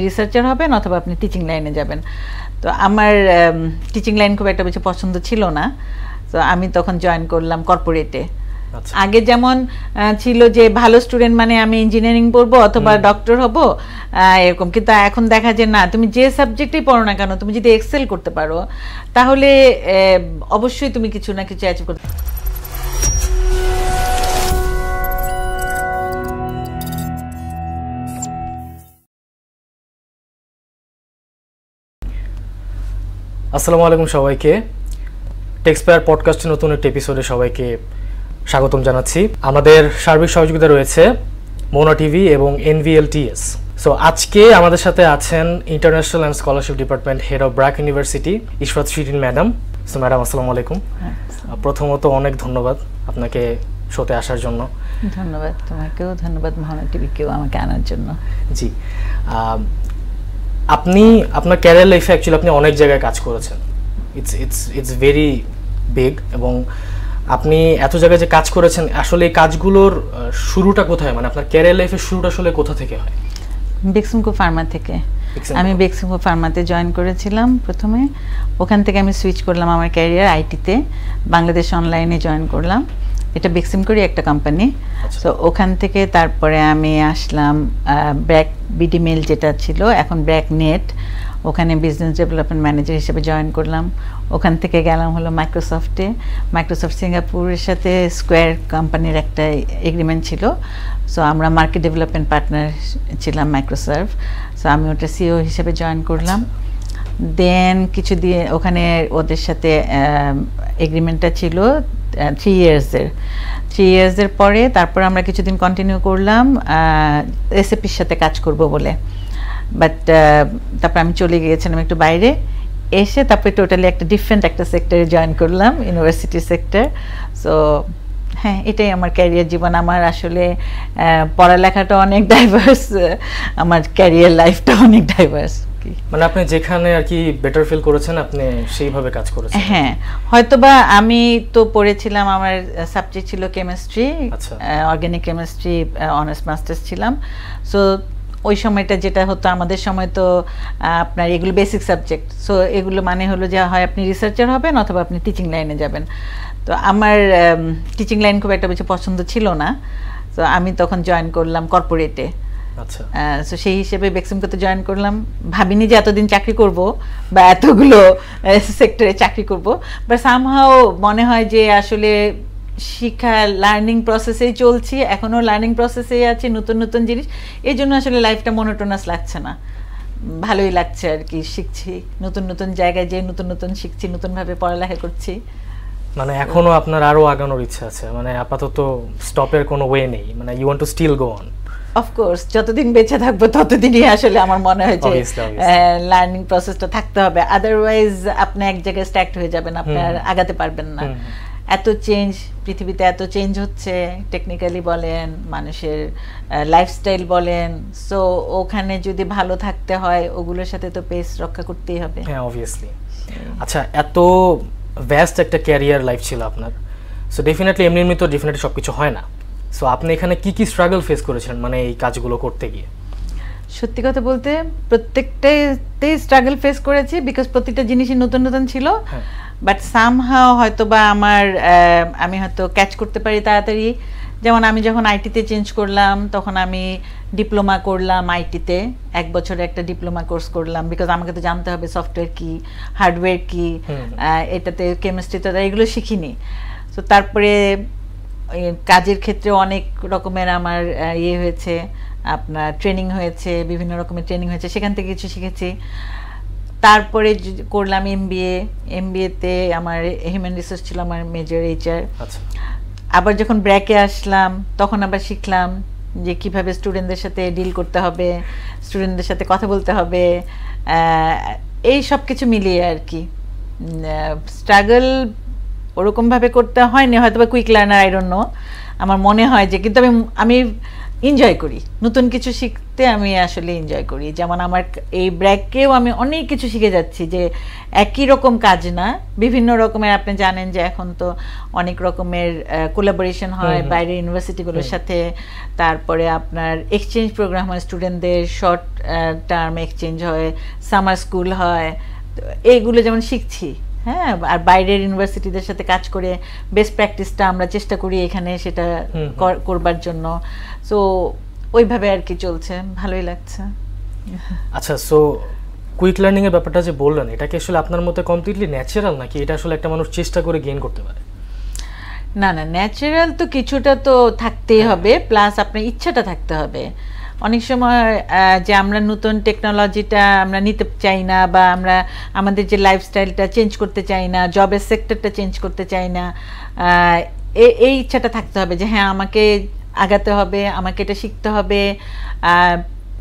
Researcher হবেন অথবা আপনি টিচিং লাইনে যাবেন। তো আমার টিচিং লাইন খুব একটা বেশি পছন্দ ছিল না, তো আমি তখন জয়েন করলাম কর্পোরেটে। আগে যেমন ছিল যে ভালো স্টুডেন্ট মানে আমি ইঞ্জিনিয়ারিং পড়বো অথবা ডক্টর হব এরকম, কিন্তু এখন দেখা যায় না, তুমি যে সাবজেক্টেই পড়ো না কেন তুমি যদি এক্সেল করতে পারো তাহলে অবশ্যই তুমি কিছু না কিছু অ্যাচিভ করতে। আসসালামু আলাইকুম সবাইকে, টেক্সপায়ার পডকাস্টের নতুন একটা এপিসোডে সবাইকে স্বাগতম জানাচ্ছি। আমাদের সার্বিক সহযোগিতা রয়েছে মোনা টিভি এবং NVLTS। সো আজকে আমাদের সাথে আছেন international and scholarship department head of BRAC university Ishrat Shirin madam. So madam আসসালামু আলাইকুম। প্রথমত অনেক ধন্যবাদ আপনাকে শোতে আসার জন্য। ধন্যবাদ তোমাকেও, ধন্যবাদ মোনা টিভিকেও আমাকে আনার জন্য। জি, আপনি আপনার ক্যারিয়ার লাইফে অ্যাকচুয়ালি আপনি অনেক জায়গায় কাজ করেছেন, ইটস ভেরি বিগ, এবং আপনি এত জায়গায় যে কাজ করেছেন আসলে এই কাজগুলোর শুরুটা কোথায়, মানে আপনার ক্যারিয়ার লাইফের শুরুটা আসলে কোথা থেকে হয়? বেক্সিমকো ফার্মা থেকে। আমি বেক্সিমকো ফার্মাতে জয়েন করেছিলাম প্রথমে, ওখান থেকে আমি সুইচ করলাম আমার ক্যারিয়ার আইটিতে, বাংলাদেশ অনলাইনে জয়েন করলাম। এটা বেক্সিমকোরই একটা কোম্পানি। তো ওখান থেকে তারপরে আমি আসলাম ব্র্যাক বিডি মেল যেটা ছিল, এখন ব্র্যাক নেট, ওখানে বিজনেস ডেভেলপমেন্ট ম্যানেজার হিসেবে জয়েন করলাম। ওখান থেকে গেলাম হলো মাইক্রোসফটে। মাইক্রোসফট সিঙ্গাপুরের সাথে স্কোয়ার কোম্পানির একটা এগ্রিমেন্ট ছিল, সো আমরা মার্কেট ডেভেলপমেন্ট পার্টনার ছিলাম মাইক্রোসফট। সো আমি ওটা সিও হিসেবে জয়েন করলাম। দেন কিছু দিয়ে ওখানে ওদের সাথে এগ্রিমেন্টটা ছিল 3 ইয়ার্সের পরে তারপর আমরা কিছুদিন কন্টিনিউ করলাম এসএপির সাথে কাজ করব বলে, বাট তারপর আমি চলে গিয়েছিলাম একটু বাইরে, এসে তারপরে টোটালি একটা ডিফারেন্ট একটা সেক্টরে জয়েন করলাম, ইউনিভার্সিটি সেক্টর। সো হ্যাঁ, এটাই আমার ক্যারিয়ার জীবন। আমার আসলে পড়ালেখাটা অনেক ডাইভার্স, আমার ক্যারিয়ার লাইফটা অনেক ডাইভার্স। মানে আপনি যেখানে আর কি বেটার ফিল করেছেন আপনি সেইভাবে কাজ করেছেন। হ্যাঁ, হয়তোবা আমি তো পড়েছিলাম, আমার সাবজেক্ট ছিল chemistry, organic chemistry honours masters ছিলাম। সো ওই সময়টা যেটা হতো, আমাদের সময় তো আপনার এগুলো বেসিক সাবজেক্ট, সো এগুলো মানে হলো যে হয় আপনি রিসার্চার হবেন অথবা আপনি টিচিং লাইনে যাবেন। তো আমার টিচিং লাইন খুব একটা বেশি পছন্দ ছিল না, তো আমি তখন জয়েন করলাম কর্পোরেটে। আচ্ছা, সো সেই হিসেবে বেক্সিমকোতে জয়েন করলাম। ভাবিনি যে এতদিন চাকরি করব বা এতগুলো সেক্টরে চাকরি করব, বাট সামহাও মনে হয় যে আসলে শিক্ষা লার্নিং প্রসেসেই চলছি, এখনও লার্নিং প্রসেসেই আছি, নতুন নতুন জিনিস, এই জন্য আসলে লাইফটা মনোটোনাস লাগছে না, ভালোই লাগছে আর কি। শিখছি, নতুন নতুন জায়গায় যে নতুন নতুন শিখছি, নতুনভাবে পড়ালেখা করছি। মানে এখনো আপনার আরো আগানোর ইচ্ছা আছে, মানে আপাতত স্টপের কোনো ওয়ে নেই, মানে you want to still go on? Of course, যতদিন বেঁচে থাকবো ততদিনই আসলে আমার মনে হয় যে লার্নিং প্রসেসটা থাকতে হবে, আদারওয়াইজ আপনি এক জায়গায় স্ট্যাকড হয়ে যাবেন, আপনি আর আগাতে পারবেন না। এত চেঞ্জ, পৃথিবীতে এত চেঞ্জ হচ্ছে, টেকনিক্যালি বলেন, মানুষের লাইফস্টাইল বলেন, সো ওখানে যদি ভালো থাকতে হয় ওগুলোর সাথে তো পেস রক্ষা করতেই হবে। হ্যাঁ, অবভিয়াসলি। আচ্ছা, এত ভ্যাস্ট একটা ক্যারিয়ার লাইফ ছিল আপনার, সো ডেফিনেটলি এমনি তো ডেফিনেটলি সব কিছু হয় না। সো আপনি এখানে কি কি স্ট্রাগল ফেস করেছেন মানে এই কাজগুলো করতে গিয়ে? সত্যি কথা বলতে প্রত্যেকটাতেই স্ট্রাগল ফেস করেছি, বিকজ প্রত্যেকটা জিনিসই নতুন নতুন ছিল, বাট সামহাও হয়তো বা আমি হয়তো ক্যাচ করতে পারি তাড়াতাড়ি। যেমন আমি যখন আইটিতে চেঞ্জ করলাম তখন আমি ডিপ্লোমা করলাম আইটিতে, 1 বছরে একটা ডিপ্লোমা কোর্স করলাম, বিকজ আমাকে তো জানতে হবে সফটওয়্যার কি, হার্ডওয়্যার কি, এটাতে কেমিস্ট্রি তো এগুলো শিখিনি। তো তারপরে কাজের ক্ষেত্রে অনেক রকমের আমার হয়েছে, আপনার ট্রেনিং হয়েছে, বিভিন্ন রকমের ট্রেনিং হয়েছে, সেখান থেকে কিছু শিখেছি। তারপরে করলাম এমবিএতে আমার হিউম্যান রিসোর্স ছিল, আমার মেজর HR। আবার যখন ব্র্যাকে আসলাম তখন আবার শিখলাম যে কিভাবে স্টুডেন্টদের সাথে ডিল করতে হবে, স্টুডেন্টদের সাথে কথা বলতে হবে, এই সব কিছু মিলিয়ে আর কি। স্ট্রাগল ওরকমভাবে করতে হয়নি, হয়তো বা quick learner, I don't know, আমার মনে হয় যে, কিন্তু আমি এনজয় করি, নতুন কিছু শিখতে আমি আসলে এনজয় করি। যেমন আমার এই ব্র্যাকেও আমি অনেক কিছু শিখে যাচ্ছি, যে একই রকম কাজ না, বিভিন্ন রকমের, আপনি জানেন যে এখন তো অনেক রকমের কোলাবোরেশন হয় বাইরের ইউনিভার্সিটিগুলোর সাথে, তারপরে আপনার এক্সচেঞ্জ প্রোগ্রাম হয়, স্টুডেন্টদের শর্ট টার্ম এক্সচেঞ্জ হয়, সামার স্কুল হয়, এইগুলো যেমন শিখছি। হ্যাঁ, আর বাইরের ইউনিভার্সিটিদের সাথে কাজ করে বেস্ট প্র্যাকটিসটা আমরা চেষ্টা করি এখানে সেটা করবার জন্য। সো ওইভাবে আর কি চলছে, ভালোই লাগছে। আচ্ছা, সো কুইক লার্নিং এর ব্যাপারটা যে বললেন, এটা কি আসলে আপনার মতে কমপ্লিটলি ন্যাচারাল, নাকি এটা আসলে একটা মানুষ চেষ্টা করে গেইন করতে পারে? না না, ন্যাচারাল তো কিছুটা তো থাকতেই হবে, প্লাস আপনার ইচ্ছাটা থাকতে হবে। অনেক সময় যে আমরা নতুন টেকনোলজিটা আমরা নিতে চাই না, বা আমরা আমাদের যে লাইফস্টাইলটা চেঞ্জ করতে চাই না, জবের সেক্টরটা চেঞ্জ করতে চাই না, এই ইচ্ছাটা থাকতে হবে যে হ্যাঁ আমাকে আগাতে হবে, আমাকে এটা শিখতে হবে,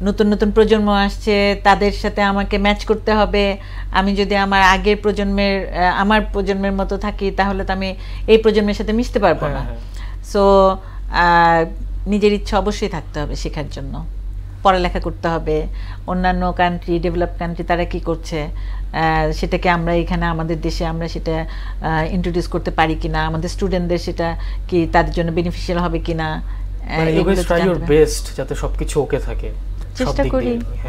নতুন নতুন প্রজন্ম আসছে তাদের সাথে আমাকে ম্যাচ করতে হবে। আমি যদি আমার আগের প্রজন্মের আমার প্রজন্মের মতো থাকি তাহলে তো আমি এই প্রজন্মের সাথে মিশতে পারবো না। সো নিজের ইচ্ছা অবশ্যই থাকতে হবে শেখার জন্য, পড়ালেখা করতে হবে, অন্যান্য কান্ট্রি, ডেভেলপ কান্ট্রি তারা কি করছে সেটাকে আমরা এখানে আমাদের দেশে আমরা সেটা ইন্ট্রোডিউস করতে পারি কিনা, আমাদের স্টুডেন্টদের সেটা কি তাদের জন্য বেনিফিশিয়াল হবে কিনা, যাতে সবকিছু ওকে থাকে।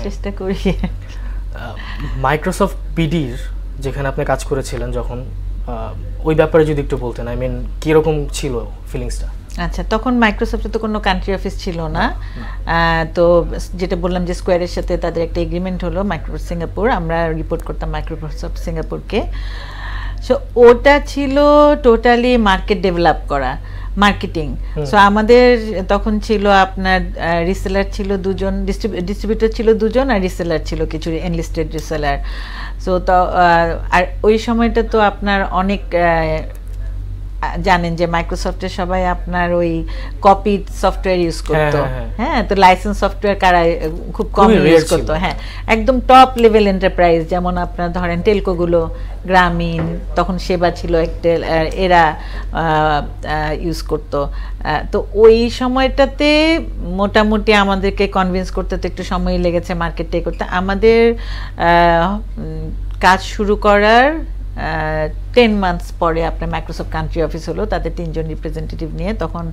চেষ্টা করি। মাইক্রোসফট বিডির যেখানে আপনি কাজ করেছিলেন যখন, ওই ব্যাপারে যদি একটু বলতেন, আই মিন কিরকম ছিল ফিলিংসটা? আচ্ছা, তখন মাইক্রোসফটে তো কোনো কান্ট্রি অফিস ছিল না, তো যেটা বললাম যে স্কোয়ারের সাথে তাদের একটা এগ্রিমেন্ট হলো, মাইক্রোসফট সিঙ্গাপুর, আমরা রিপোর্ট করতাম মাইক্রোসফট সিঙ্গাপুরকে। সো ওটা ছিল টোটালি মার্কেট ডেভেলপ করা, মার্কেটিং। সো আমাদের তখন ছিল আপনার রিসেলার ছিল 2জন, ডিস্ট্রিবিউটর ছিল 2জন, আর রিসেলার ছিল কিছু এনলিস্টেড রিসেলার। সো তো আর ওই সময়টা তো আপনার অনেক জানেন যে মাইক্রোসফটের সবাই আপনার ওই কপি সফটওয়্যার ইউজ করতো। হ্যাঁ, তো লাইসেন্স সফটওয়্যার কারা খুব কম ইউজ করতো। হ্যাঁ, একদম টপ লেভেল এন্টারপ্রাইজ, যেমন আপনার ধরেন টেলকোগুলো, গ্রামীণ, তখন সেবা ছিল একটা, এরা ইউজ করতো। তো ওই সময়টাতে মোটামুটি আমাদেরকে কনভিন্স করতে তো একটু সময় লেগেছে মার্কেটে করতে। আমাদের কাজ শুরু করার 10 মান্থস পরে আপনার মাইক্রোসফট কান্ট্রি অফিস হলো, তাদের 3জন রিপ্রেজেন্টেটিভ নিয়ে। তখন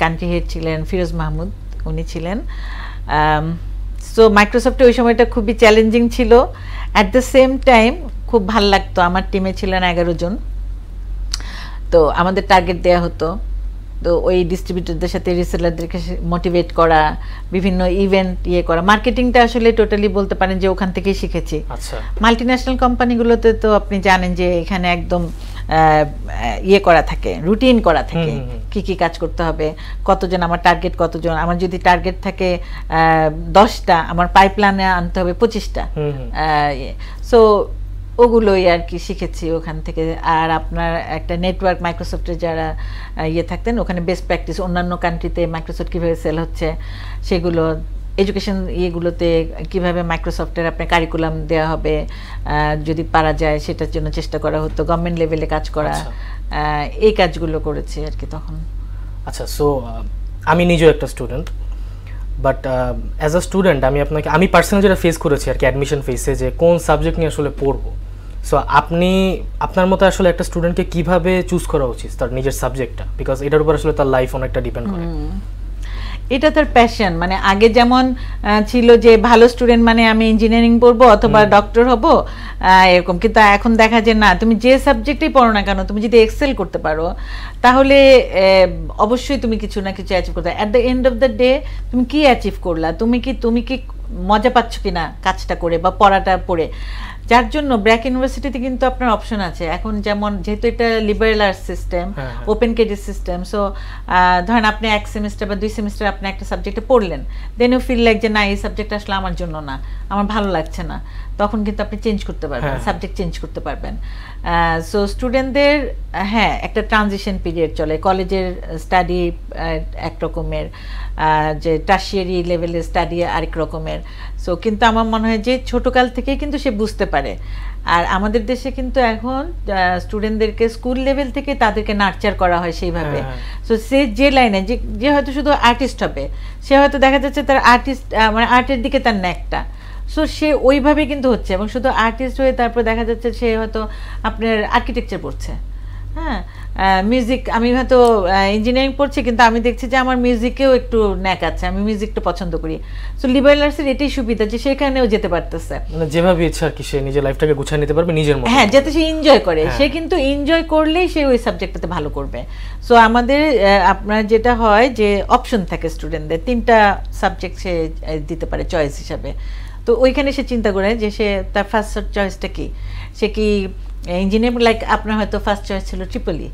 কান্ট্রি হেড ছিলেন ফিরোজ মাহমুদ, উনি ছিলেন। সো মাইক্রোসফটে ওই সময়টা খুবই চ্যালেঞ্জিং ছিল, অ্যাট দ্য সেম টাইম খুব ভাল লাগতো। আমার টিমে ছিলেন 11 জন, তো আমাদের টার্গেট দেয়া হতো, তো ওই ডিস্ট্রিবিউটরদের সাথে রিসেলারদেরকে মোটিভেট করা, বিভিন্ন ইভেন্ট করা, মার্কেটিংটা আসলে টোটালি বলতে পারেন যে ওখান থেকেই শিখেছি। মাল্টিন্যাশনাল কোম্পানিগুলোতে তো আপনি জানেন যে এখানে একদম করা থাকে, রুটিন করা থাকে, কি কি কাজ করতে হবে, কতজন আমার টার্গেট, কতজন আমার যদি টার্গেট থাকে 10টা, আমার পাইপলাইনে আনতে হবে 25টা। সো ওগুলোই আর কি শিখেছি ওখান থেকে। আর আপনার একটা নেটওয়ার্ক, মাইক্রোসফটের যারা থাকতেন ওখানে বেস্ট প্র্যাকটিস, অন্যান্য কান্ট্রিতে মাইক্রোসফট কীভাবে সেল হচ্ছে সেগুলো, এডুকেশন ইয়েগুলোতে কীভাবে মাইক্রোসফটের আপনার কারিকুলাম দেওয়া হবে, যদি পারা যায় সেটার জন্য চেষ্টা করা হতো, গভর্নমেন্ট লেভেলে কাজ করা, এই কাজগুলো করেছি আর কি তখন। আচ্ছা, সো আমি নিজেও একটা student, but as a student আমি পার্সোনালি যেটা ফেস করেছি আর কি অ্যাডমিশন ফেসে, যে কোন সাবজেক্ট নিয়ে আসলে পড়বো। সো আপনার মতো আসলে একটা স্টুডেন্টকে কিভাবে চুজ করা উচিত তার নিজের সাবজেক্টটা, বিকজ এটার উপর আসলে তার লাইফ অনেকটা ডিপেন্ড করে। এটা তার প্যাশন, মানে আগে যেমন ছিল যে ভালো স্টুডেন্ট মানে আমি ইঞ্জিনিয়ারিং পড়বো অথবা ডক্টর হব এরকম, কিন্তু এখন দেখা যায় না, তুমি যে সাবজেক্টেই পড়ো না কেন তুমি যদি এক্সেল করতে পারো তাহলে অবশ্যই তুমি কিছু না কিছু অ্যাচিভ করতে। At the end of the day তুমি কি অ্যাচিভ করলা, তুমি কি মজা পাচ্ছ কিনা কাজটা করে বা পড়াটা পড়ে। যার জন্য ব্র্যাক ইউনিভার্সিটিতে কিন্তু আপনার অপশন আছে এখন, যেমন যেহেতু এটা liberal arts system, open credit system. So ধরেন আপনি 1 সেমিস্টার বা 2 সেমিস্টার আপনি একটা সাবজেক্টে পড়লেন, দেন ইউ ফিল লাইক যে না এই সাবজেক্ট আসলে আমার জন্য না, আমার ভালো লাগছে না, তখন কিন্তু আপনি চেঞ্জ করতে পারবেন, সাবজেক্ট চেঞ্জ করতে পারবেন। সো স্টুডেন্টদের হ্যাঁ একটা ট্রানজিশন পিরিয়ড চলে, কলেজের স্টাডি এক রকমের, যে টার্সিয়ারি লেভেলের স্টাডি আরেক রকমের। সো কিন্তু আমার মনে হয় যে ছোটকাল থেকেই কিন্তু সে বুঝতে পারে। আর আমাদের দেশে কিন্তু এখন স্টুডেন্টদেরকে স্কুল লেভেল থেকে তাদেরকে নার্চার করা হয় সেইভাবে। সো সে যে লাইনে যে হয়তো শুধু আর্টিস্ট হবে, সে হয়তো দেখা যাচ্ছে তার আর্টিস্ট মানে আর্টের দিকে তার ন্যাকটা, সো সে ওইভাবে কিন্তু হচ্ছে। এবং শুধু আর্টিস্ট হয়ে তারপর দেখা যাচ্ছে সে হয়তো আপনার আর্কিটেকচার পড়ছে, হ্যাঁ মিউজিক, আমি হয়তো ইঞ্জিনিয়ারিং পড়ছি কিন্তু আমি দেখছি যে আমার মিউজিকেও একটু ন্যাক আছে, আমি মিউজিকটা পছন্দ করি। সো লিবারেল আর্টসের এটাই সুবিধা যে সেখানেও যেতে পারতেছে, মানে যেভাবে ইচ্ছা আর কি সে নিজের লাইফটাকে গুছিয়ে নিতে পারবে নিজের মতো। হ্যাঁ, যাতে সে এনজয় করে, সে কিন্তু এনজয় করলেই সে ওই সাবজেক্টটাতে ভালো করবে। সো আমাদের আপনার যেটা হয় যে অপশন থাকে স্টুডেন্টদের, 3টা সাবজেক্ট সে দিতে পারে চয়েস হিসাবে। তো ওইখানে সে চিন্তা করে যে সে তার ফার্স্ট চয়েসটা কি, সে কি ইঞ্জিনিয়ারিং, লাইক আপনার হয়তো ফার্স্ট চয়েস ছিল ট্রিপলি,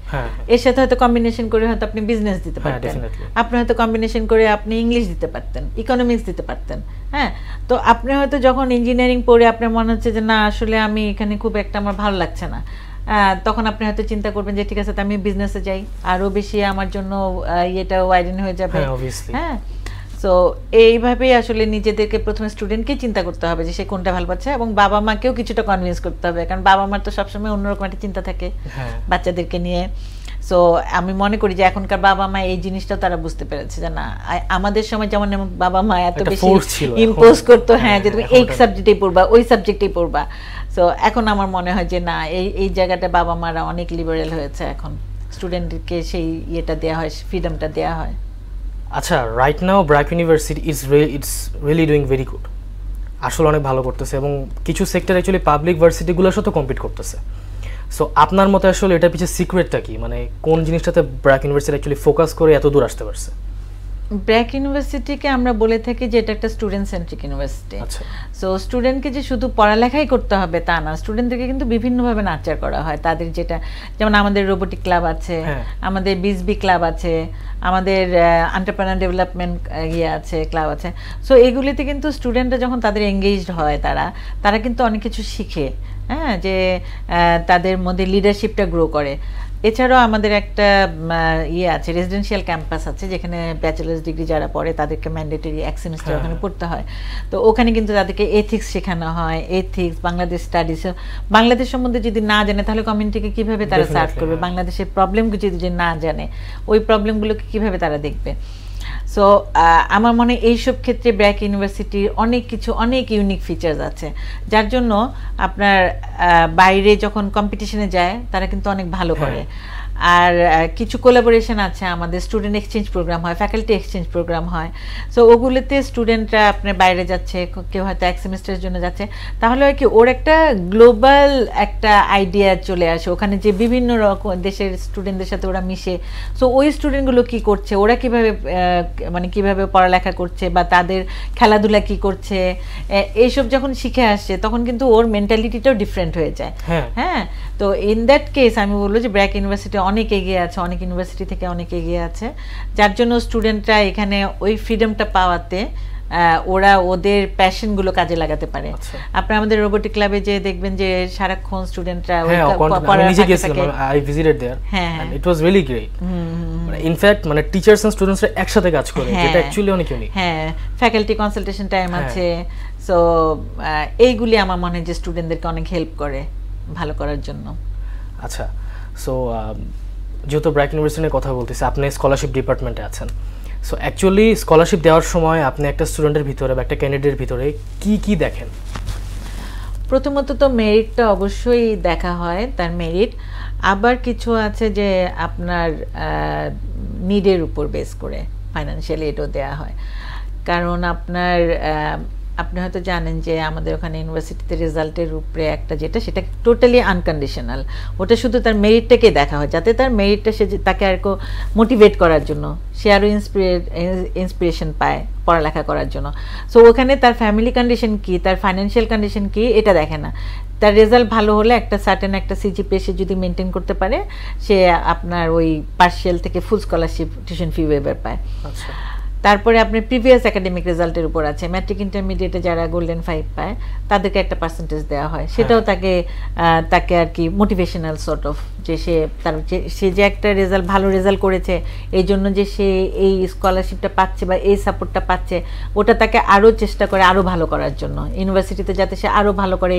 এর সাথে হয়তো কম্বিনেশন করে হয়তো আপনি বিজনেস দিতে পারতেন, আপনি হয়তো কম্বিনেশন করে আপনি ইংলিশ দিতে পারতেন, ইকোনমিক্স দিতে পারতেন। হ্যাঁ, তো আপনি হয়তো যখন ইঞ্জিনিয়ারিং পড়ে আপনার মনে হচ্ছে যে না আসলে আমি এখানে খুব একটা আমার ভালো লাগছে না, তখন আপনি হয়তো চিন্তা করবেন যে ঠিক আছে আমি বিজনেসে যাই, আরও বেশি আমার জন্য ইয়েটা ওয়াইডেন হয়ে যাবে। হ্যাঁ, সো এইভাবেই আসলে নিজেদেরকে প্রথমে স্টুডেন্টকেই চিন্তা করতে হবে যে সে কোনটা ভালো পাচ্ছে, এবং বাবা মাকেও কিছুটা কনভিন্স করতে হবে, কারণ বাবা মার তো সবসময় অন্যরকম একটা চিন্তা থাকে বাচ্চাদেরকে নিয়ে। সো আমি মনে করি যে এখনকার বাবা মা এই জিনিসটা তারা বুঝতে পেরেছে যে না, আমাদের সময় যেমন বাবা মা এত বেশি ইম্পোজ করতো, হ্যাঁ যে তুমি এই সাবজেক্টেই পড়বা, ওই সাবজেক্টেই পড়বা। সো এখন আমার মনে হয় যে না, এই জায়গাটা বাবা মারা অনেক লিবারেল হয়েছে, এখন স্টুডেন্টকে সেই ইয়েটা দেওয়া হয়, ফ্রিডমটা দেওয়া হয়। আচ্ছা, right now BRAC university it's really doing very good, আসলে অনেক ভালো করতেছে, এবং কিছু সেক্টর অ্যাকচুয়ালি পাবলিক ভার্সিটিগুলোর সাথে কম্পিট করতেছে। সো আপনার মতে আসলে এটার পিছনে সিক্রেটটা কি, মানে কোন জিনিসটাতে ব্র্যাক ইউনিভার্সিটি অ্যাকচুয়ালি ফোকাস করে এত দূর আসতে পারছে? ব্র্যাক ইউনিভার্সিটিকে আমরা বলে থাকি যে এটা একটা স্টুডেন্ট সেন্ট্রিক ইউনিভার্সিটি। সো স্টুডেন্টকে যে শুধু পড়ালেখাই করতে হবে তা না, স্টুডেন্টদেরকে কিন্তু বিভিন্নভাবে নার্চার করা হয়। তাদের যেটা, যেমন আমাদের রোবোটিক ক্লাব আছে, আমাদের বিজবি ক্লাব আছে, আমাদের এন্টারপ্রেনার ডেভেলপমেন্ট ইয়ে আছে, ক্লাব আছে। সো এগুলিতে কিন্তু স্টুডেন্টরা যখন তাদের এঙ্গেজড হয় তারা কিন্তু অনেক কিছু শিখে, হ্যাঁ, যে তাদের মধ্যে লিডারশিপটা গ্রো করে। এছাড়াও আমাদের একটা ইয়ে আছে, রেসিডেন্সিয়াল ক্যাম্পাস আছে, যেখানে ব্যাচেলার্স ডিগ্রি যারা পড়ে তাদেরকে ম্যান্ডেটরি 1 সেমিস্টার ওখানে পড়তে হয়। তো ওখানে কিন্তু তাদেরকে এথিক্স শেখানো হয়, এথিক্স, বাংলাদেশ স্টাডিজ। বাংলাদেশ সম্বন্ধে যদি না জানে তাহলে কমিউনিটিকে কীভাবে তারা সার্ভ করবে, বাংলাদেশের প্রবলেমকে যদি না জানে ওই প্রবলেমগুলোকে কীভাবে তারা দেখবে। সো আমার মনে হয় এইসব ক্ষেত্রে ব্র্যাক ইউনিভার্সিটির অনেক ইউনিক ফিচার্স আছে, যার জন্য আপনার বাইরে যখন কম্পিটিশনে যায় তারা কিন্তু অনেক ভালো করে। আর কিছু কোলাবোরেশন আছে, আমাদের স্টুডেন্ট এক্সচেঞ্জ প্রোগ্রাম হয়, ফ্যাকাল্টি এক্সচেঞ্জ প্রোগ্রাম হয়। সো ওগুলোতে স্টুডেন্টরা আপনার বাইরে যাচ্ছে, কেউ হয়তো 1 সেমিস্টারের জন্য যাচ্ছে, তাহলে হয় কি ওর একটা গ্লোবাল একটা আইডিয়া চলে আসে ওখানে, যে বিভিন্ন রকম দেশের স্টুডেন্টদের সাথে ওরা মিশে। সো ওই স্টুডেন্টগুলো কি করছে, ওরা কিভাবে মানে কিভাবে পড়ালেখা করছে বা তাদের খেলাধুলা কি করছে, এইসব যখন শিখে আসছে তখন কিন্তু ওর মেন্টালিটিটাও ডিফারেন্ট হয়ে যায়। হ্যাঁ, তো ইন দ্যাট কেস আমি বলবো যে ব্র্যাক ইউনিভার্সিটি অনেক এগিয়ে আছে, অনেক ইউনিভার্সিটি থেকে অনেক এগিয়ে আছে, যার জন্য স্টুডেন্টরা এখানে ওই ফ্রিডমটা পাওয়াতে ওরা ওদের প্যাশনগুলো কাজে লাগাতে পারে। আপনারা আমাদের রোবোটিক ক্লাবে যে দেখবেন যে সারাক্ষণ স্টুডেন্টরা মানে টিচার্স এন্ড স্টুডেন্টসরা একসাথে কাজ করে, যেটা অ্যাকচুয়ালি অনেক ইউনিক। হ্যাঁ, ফ্যাকাল্টি কনসালটেশন টাইম আছে। সো এইগুলি আমার মনে হয় যে স্টুডেন্টদেরকে অনেক হেল্প করে ভালো করার জন্য। আচ্ছা, সো যেহেতু ব্র্যাক ইউনিভার্সিটির কথা বলতেছি, আপনি স্কলারশিপ ডিপার্টমেন্টে আছেন। সো অ্যাকচুয়ালি স্কলারশিপ দেওয়ার সময় আপনি একটা স্টুডেন্টের ভিতরে বা একটা ক্যান্ডিডেটের ভিতরে কি দেখেন? প্রথমত তো মেরিটটা অবশ্যই দেখা হয়, তার মেরিট। আবার কিছু আছে যে আপনার নিডের উপর বেস করে ফাইন্যান্সিয়াল এডও দেওয়া হয়, কারণ আপনি হয়তো জানেন যে আমাদের ওখানে ইউনিভার্সিটিতে রেজাল্টের উপরে একটা যেটা, সেটা টোটালি আনকন্ডিশনাল। ওটা শুধু তার মেরিটটাকে দেখা হয়, যাতে তার মেরিটটা সে তাকে আর মোটিভেট করার জন্য, সে আরও ইন্সপিরেশন পায় পড়ালেখা করার জন্য। সো ওখানে তার ফ্যামিলি কন্ডিশন কি, তার ফাইন্যান্সিয়াল কন্ডিশন কি, এটা দেখে না। তার রেজাল্ট ভালো হলে একটা সার্টেন একটা সিজিপিএ সে যদি মেনটেন করতে পারে, সে আপনার ওই পার্শিয়াল থেকে full scholarship tuition fee waiver পায়। তারপরে আপনার প্রিভিয়াস একাডেমিক রেজাল্টের উপর আছে, ম্যাট্রিক ইন্টারমিডিয়েটে যারা গোল্ডেন 5 পায় তাদেরকে একটা পার্সেন্টেজ দেওয়া হয়, সেটাও তাকে আর কি মোটিভেশনাল সর্ট অফ, যে সে যে একটা রেজাল্ট ভালো রেজাল্ট করেছে এই জন্য যে সে এই স্কলারশিপটা পাচ্ছে বা এই সাপোর্টটা পাচ্ছে, ওটা তাকে আরও চেষ্টা করে আরও ভালো করার জন্য, ইউনিভার্সিটিতে যাতে সে আরও ভালো করে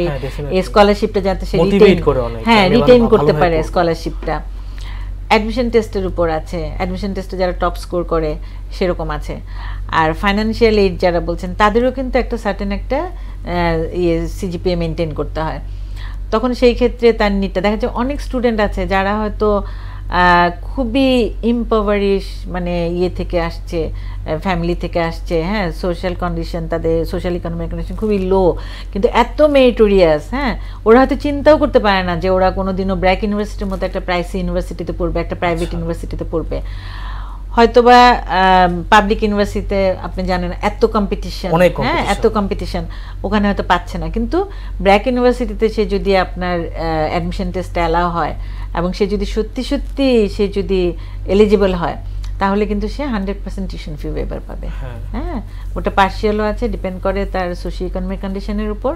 এই স্কলারশিপটা যাতে সে রিটেইন করতে পারে স্কলারশিপটা। অ্যাডমিশন টেস্টের উপর আছে, অ্যাডমিশন টেস্টে যারা টপ স্কোর করে সেরকম আছে। আর ফাইন্যান্সিয়াল এইড যারা বলছেন তাদেরও কিন্তু একটা সার্টেন একটা সিজিপিএ মেনটেন করতে হয়। তখন সেই ক্ষেত্রে তার নিটটা দেখা যায় অনেক স্টুডেন্ট আছে যারা হয়তো খুবই ইম্পাভারিশ মানে থেকে আসছে, ফ্যামিলি থেকে আসছে, হ্যাঁ, সোশ্যাল কন্ডিশন, তাদের সোশ্যাল ইকোনমিক কন্ডিশন খুবই লো, কিন্তু এত মেরিটোরিয়াস, হ্যাঁ, ওরা হয়তো চিন্তাও করতে পারে না যে ওরা কোনোদিনও ব্র্যাক ইউনিভার্সিটির মতো একটা প্রাইসি ইউনিভার্সিটিতে পড়বে, একটা প্রাইভেট ইউনিভার্সিটিতে পড়বে। হয়তোবা পাবলিক ইউনিভার্সিটিতে আপনি জানেন এত কম্পিটিশন, হ্যাঁ, এত কম্পিটিশন, ওখানে হয়তো পাচ্ছে না, কিন্তু ব্র্যাক ইউনিভার্সিটিতে সে যদি আপনার অ্যাডমিশন টেস্টে অ্যালাউ হয় এবং সে যদি সত্যি সত্যি সে যদি এলিজিবল হয় তাহলে কিন্তু সে 100% টিউশন ফি ওয়েভার পাবে। হ্যাঁ, ওটা পার্শিয়ালও আছে, ডিপেন্ড করে তার সোশিও ইকোনমিক কন্ডিশনের উপর।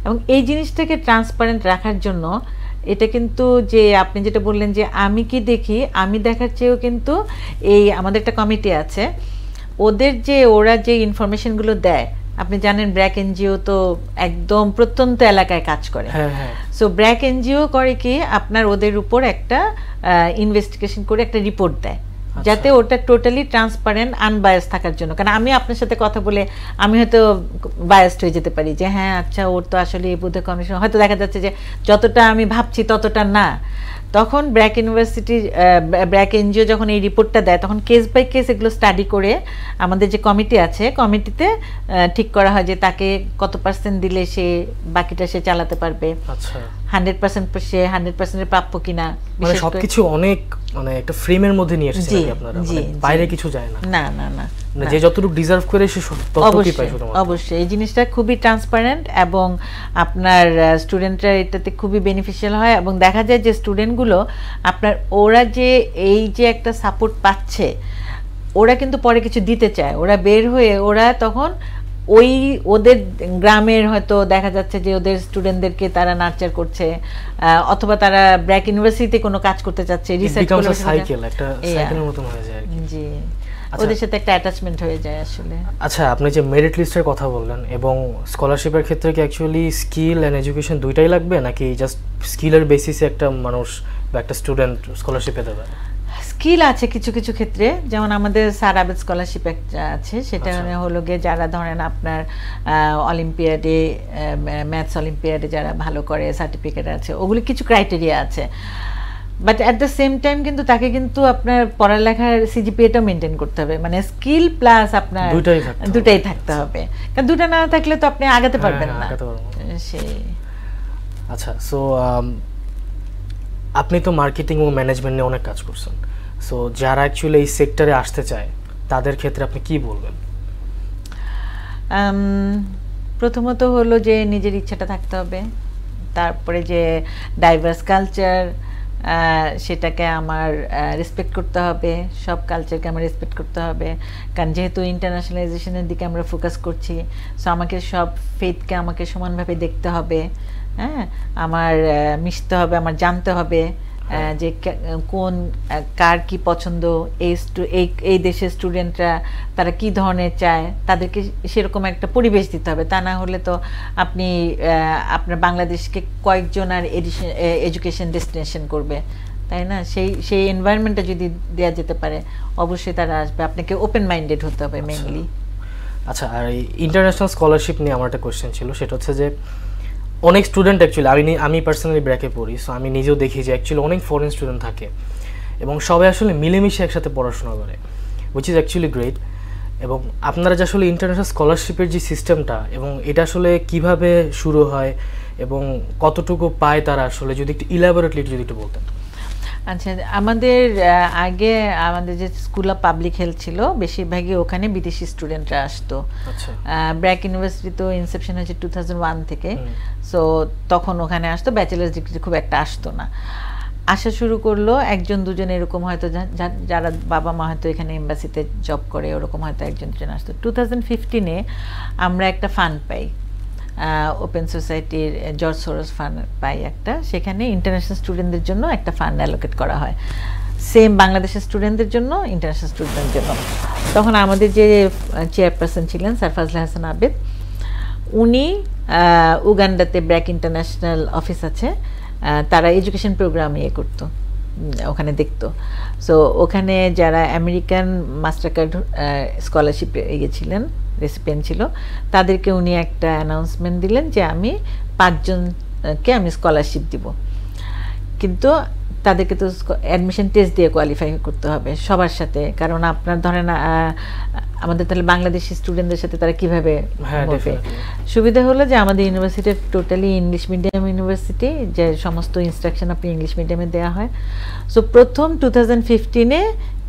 এবং এই জিনিসটাকে ট্রান্সপারেন্ট রাখার জন্য এটা কিন্তু যে আপনি যেটা বললেন যে আমি কি দেখি, আমি দেখার চেয়েও কিন্তু এই আমাদের একটা কমিটি আছে, ওরা যে ইনফরমেশনগুলো দেয়, আপনি জানেন ব্র্যাক এনজিও তো একদম প্রত্যন্ত এলাকায় কাজ করে, সো ব্র্যাক এনজিও করে কি আপনার ওদের উপর একটা ইনভেস্টিগেশন করে একটা রিপোর্ট দেয়, যাতে ওটা টোটালি ট্রান্সপারেন্ট আনবায়াস থাকার জন্য। কারণ আমি আপনার সাথে কথা বলে আমি হয়তো বায়াসড হয়ে যেতে পারি যে হ্যাঁ আচ্ছা ওর তো আসলে এই বোধহয় কমিশন, হয়তো দেখা যাচ্ছে যে যতটা আমি ভাবছি ততটা না। তখন ব্র্যাক এনজিও যখন এই রিপোর্টটা দেয় তখন কেস বাই কেস এগুলো স্টাডি করে আমাদের যে কমিটি আছে, কমিটিতে ঠিক করা হয় যে তাকে কত % দিলে সে বাকিটা সে চালাতে পারবে, 100% সে 100% প্রাপ্য কিনা, মানে সবকিছু অনেক মানে একটা ফ্রেমের মধ্যে নিয়ে এসেছেন আপনারা, মানে বাইরে কিছু যায় না, না না না, মানে যে যতটুকু ডিজার্ভ করে সে ততটুকুই পায় শুধুমাত্র। অবশ্যই এই জিনিসটা খুবই ট্রান্সপারেন্ট এবং আপনার স্টুডেন্টরা এটাতে খুবই বেনিফিশিয়াল হয়। এবং দেখা যায় যে স্টুডেন্টগুলো আপনার ওরা যে এই যে একটা সাপোর্ট পাচ্ছে, ওরা কিন্তু পরে কিছু দিতে চায়, ওরা বের হয়ে ওরা তখন ওদের গ্রামের হয়তো দেখা যাচ্ছে যে ওদের স্টুডেন্টদেরকে তারা নার্চার করছে, অথবা তারা ব্র্যাক ইউনিভার্সিটিতে কোনো কাজ করতে চাচ্ছে, রিসার্চ করতে জি, ওদের সাথে একটা অ্যাটাচমেন্ট হয়ে যায় আসলে। আচ্ছা, আপনি যে মেরিট লিস্টের কথা বললেন এবং স্কলারশিপের ক্ষেত্রে কি অ্যাকচুয়ালি স্কিল এন্ড এডুকেশন দুইটাই লাগবে, নাকি জাস্ট স্কিলের বেসিসে একটা মানুষ বা একটা স্টুডেন্ট স্কলারশিপ পেতে পারে? স্কিল আছে কিছু কিছু ক্ষেত্রে, যেমন আমাদের স্যার আবেদ স্কলারশিপ একটা আছে, সেটা হলো গিয়ে যারা ধরেন আপনার অলিম্পিয়াডে, ম্যাথস অলিম্পিয়াডে যারা ভালো করে সার্টিফিকেট আছে, ওগুলি কিছু ক্রাইটেরিয়া আছে। But at the same time কিন্তু তাকে কিন্তু আপনার পড়ালেখার সিজিপিএটাও মেনটেন করতে হবে, মানে স্কিল প্লাস আপনার দুটাই থাকতে হবে, কারণ দুটা না থাকলে তো আপনি আগাতে পারবেন না সেই। আচ্ছা, সো আপনি তো মার্কেটিং ও ম্যানেজমেন্ট নিয়ে অনেক কাজ করছেন, সো যারা অ্যাকচুয়ালি এই সেক্টরে আসতে চায় তাদের ক্ষেত্রে আপনি কি বলবেন? প্রথমত হলো যে নিজের ইচ্ছাটা থাকতে হবে, তারপরে যে ডাইভার্স কালচার সেটাকে আমার রেসপেক্ট করতে হবে, সব কালচারকে আমার রেসপেক্ট করতে হবে, কারণ যেহেতু ইন্টারন্যাশনালাইজেশনের দিকে আমরা ফোকাস করছি, সো আমাকে সব ফেথকে আমাকে সমানভাবে দেখতে হবে, হ্যাঁ, আমার মিশতে হবে, আমার জানতে হবে যে কোন কার কি পছন্দ, এই দেশের স্টুডেন্টরা তারা কি ধরনের চায়, তাদেরকে সেরকম একটা পরিবেশ দিতে হবে। তা না হলে তো আপনি আপনার বাংলাদেশকে কয়েকজন আর এডুকেশন ডেস্টিনেশন করবে, তাই না? সেই এনভায়রনমেন্টটা যদি দেওয়া যেতে পারে অবশ্যই তারা আসবে। আপনাকে ওপেন মাইন্ডেড হতে হবে মেইনলি। আচ্ছা, আর এই ইন্টারন্যাশনাল স্কলারশিপ নিয়ে আমার একটা কোয়েশ্চেন ছিল, সেটা হচ্ছে যে অনেক স্টুডেন্ট অ্যাকচুয়ালি আমি পার্সোনালি ব্র্যাকে পড়ি, সো আমি নিজেও দেখি যে অ্যাকচুয়ালি অনেক ফরেন স্টুডেন্ট থাকে এবং সবাই আসলে মিলেমিশে একসাথে পড়াশোনা করে, উইচ ইজ অ্যাকচুয়ালি গ্রেট। এবং আপনারা যে আসলে ইন্টারন্যাশনাল স্কলারশিপের যে সিস্টেমটা এবং এটা আসলে কিভাবে শুরু হয় এবং কতটুকু পায় তারা, আসলে যদি একটু ইলাবোরেটলি যদি একটু বলতেন। আচ্ছা, আমাদের আগে আমাদের যে স্কুল অফ পাবলিক হেলথ ছিল বেশিরভাগই ওখানে বিদেশি স্টুডেন্টরা আসতো। ব্র্যাক ইউনিভার্সিটি তো ইনসেপশন হয়েছে 2001 থেকে, সো তখন ওখানে আসতো, ব্যাচেলার্স ডিগ্রি খুব একটা আসতো না। আসা শুরু করলো, একজন দুজন এরকম হয়তো যারা বাবা মা হয়তো এখানে এমবাসিতে জব করে ওরকম হয়তো একজন দুজন আসতো। 2015-এ আমরা একটা ফান্ড পাই, ওপেন সোসাইটির জর্জ সোরস ফান্ড পাই একটা, সেখানে ইন্টারন্যাশনাল স্টুডেন্টদের জন্য একটা ফান্ড অ্যালোকেট করা হয়, সেম বাংলাদেশের স্টুডেন্টদের জন্য, ইন্টারন্যাশনাল স্টুডেন্টদের জন্য। তখন আমাদের যে চেয়ারপারসন ছিলেন স্যার ফাজলে হাসান আবেদ, উনি উগান্ডাতে ব্র্যাক ইন্টারন্যাশনাল অফিস আছে, তারা এডুকেশন প্রোগ্রাম করতো, ওখানে দেখতো। সো ওখানে যারা আমেরিকান মাস্টার কার্ড স্কলারশিপ ছিলেন, রেসিপিয়েন্ট ছিল, তাদেরকে উনি একটা অ্যানাউন্সমেন্ট দিলেন যে আমি 5 জনকে আমি স্কলারশিপ দিব, কিন্তু তাদেরকে তো অ্যাডমিশন টেস্ট দিয়ে কোয়ালিফাই করতে হবে সবার সাথে, কারণ আপনার ধরেন আমাদের তাহলে বাংলাদেশি স্টুডেন্টদের সাথে তারা কিভাবে হবে। সুবিধা হলো যে আমাদের university totally English medium university, যে সমস্ত ইনস্ট্রাকশন আপনি ইংলিশ মিডিয়ামে দেওয়া হয়। সো প্রথম 2015-এ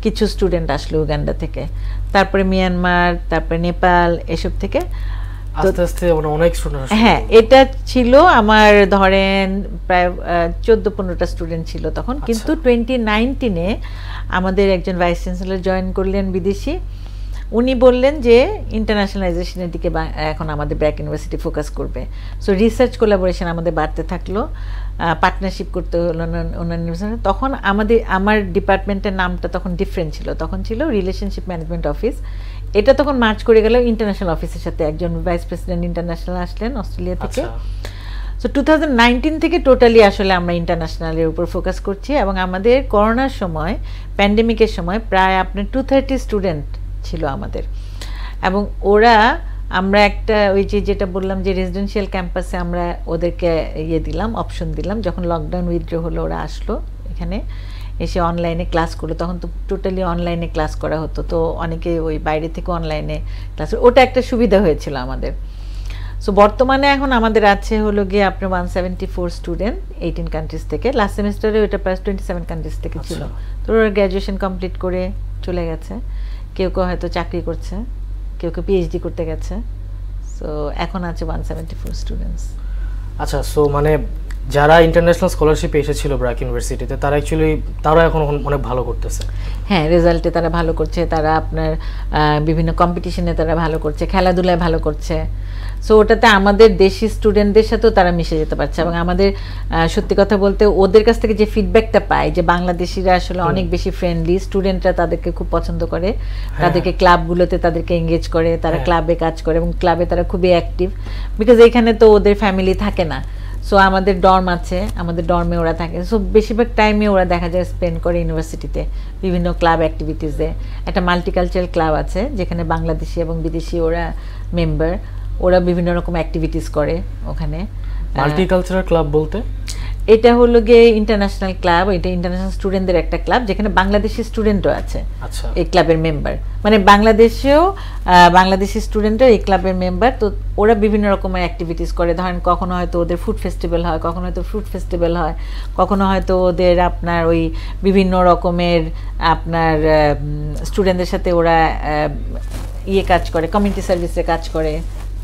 কিছু স্টুডেন্ট আসলো উগান্ডা থেকে, তারপরে মিয়ানমার, তারপরে নেপাল, এসব থেকে আস্তে আস্তে অনেক স্টুডেন্ট। হ্যাঁ, এটা ছিল আমার ধরেন প্রায় 14-15টা স্টুডেন্ট ছিল তখন। কিন্তু 2019-এ আমাদের একজন ভাইস চ্যান্সেলর জয়েন করলেন বিদেশি, উনি বললেন যে ইন্টারন্যাশনালাইজেশনের দিকে এখন আমাদের ব্র্যাক ইউনিভার্সিটি ফোকাস করবে। সো রিসার্চ কোলাবোরেশন আমাদের বাড়তে থাকলো, পার্টনারশিপ করতে হলো অন্যান্য। তখন আমার ডিপার্টমেন্টের নামটা তখন ডিফারেন্ট ছিল, তখন ছিল রিলেশনশিপ ম্যানেজমেন্ট অফিস। এটা তখন মার্চ করে গেল ইন্টারন্যাশনাল অফিসের সাথে। একজন ভাইস প্রেসিডেন্ট ইন্টারন্যাশনাল আসলেন অস্ট্রেলিয়া থেকে। সো 2019 থেকে টোটালি আসলে আমরা ইন্টারন্যাশনালের উপর ফোকাস করছি, এবং আমাদের করোনার সময়, প্যান্ডেমিকের সময় প্রায় আপনার 230 স্টুডেন্ট ছিল আমাদের। এবং আমরা একটা ওই যেটা বললাম যে রেসিডেন্সিয়াল ক্যাম্পাসে আমরা ওদেরকে দিলাম, অপশন দিলাম। যখন লকডাউন উইথড্র হলো ওরা আসলো এখানে, এসে অনলাইনে ক্লাস করলো। তখন তো টোটালি অনলাইনে ক্লাস করা হতো, তো অনেকে ওই বাইরে থেকে অনলাইনে ক্লাস, ওটা একটা সুবিধা হয়েছিল আমাদের। সো বর্তমানে এখন আমাদের আছে হলো গিয়ে আপনার 174 স্টুডেন্ট 18 কান্ট্রিজ থেকে। লাস্ট সেমিস্টারে ওইটা প্রায় 27 কান্ট্রিজ থেকে ছিল। তো ওরা গ্র্যাজুয়েশন কমপ্লিট করে চলে গেছে, কেউ কেউ হয়তো চাকরি করছে, কেউ কেউ পিএইচডি করতে গেছে। সো এখন আছে 174 স্টুডেন্টস। আচ্ছা, সো মানে যারা ইন্টারন্যাশনাল স্কলারশিপ এসেছিল ব্র্যাক ইউনিভার্সিটিতে, তারা এখন অনেক ভালো করতেছে। হ্যাঁ, রেজাল্টে তারা ভালো করছে, তারা আপনার বিভিন্ন কম্পিটিশনে তারা ভালো করছে, খেলাধুলায় ভালো করছে। সো ওটাতে আমাদের দেশি স্টুডেন্টদের সাথেও তারা মিশে যেতে পারছে। এবং আমাদের সত্যি কথা বলতে ওদের কাছ থেকে যে ফিডব্যাকটা পাই, যে বাংলাদেশিরা আসলে অনেক বেশি ফ্রেন্ডলি, স্টুডেন্টরা তাদেরকে খুব পছন্দ করে, তাদেরকে ক্লাবগুলোতে তাদেরকে এঙ্গেজ করে, তারা ক্লাবে কাজ করে, এবং ক্লাবে তারা খুবই অ্যাক্টিভ, বিকজ এইখানে তো ওদের ফ্যামিলি থাকে না। সো আমাদের ডর্ম আছে, আমাদের ডর্মে ওরা থাকে। সো বেশিরভাগ টাইমে ওরা দেখা যায় স্পেন্ড করে ইউনিভার্সিটিতে বিভিন্ন ক্লাব অ্যাক্টিভিটিসে। একটা মাল্টিকালচারাল ক্লাব আছে যেখানে বাংলাদেশি এবং বিদেশি ওরা মেম্বার, ওরা বিভিন্ন রকম অ্যাক্টিভিটিস করে ওখানে। মাল্টিকালচারাল ক্লাব বলতে এটা হলো গিয়ে ইন্টারন্যাশনাল ক্লাব, এটা ইন্টারন্যাশনাল স্টুডেন্টদের একটা ক্লাব যেখানে বাংলাদেশি স্টুডেন্টও আছে এই ক্লাবের মেম্বার, মানে বাংলাদেশেও বাংলাদেশি স্টুডেন্টরা এই ক্লাবের মেম্বার। তো ওরা বিভিন্ন রকমের অ্যাক্টিভিটিস করে, ধরেন কখনো হয়তো ওদের ফুড ফেস্টিভ্যাল হয়, কখনো হয়তো ফ্রুট ফেস্টিভ্যাল হয়, কখনো হয়তো ওদের আপনার ওই বিভিন্ন রকমের আপনার স্টুডেন্টদের সাথে ওরা কাজ করে, কমিউনিটি সার্ভিসে কাজ করে।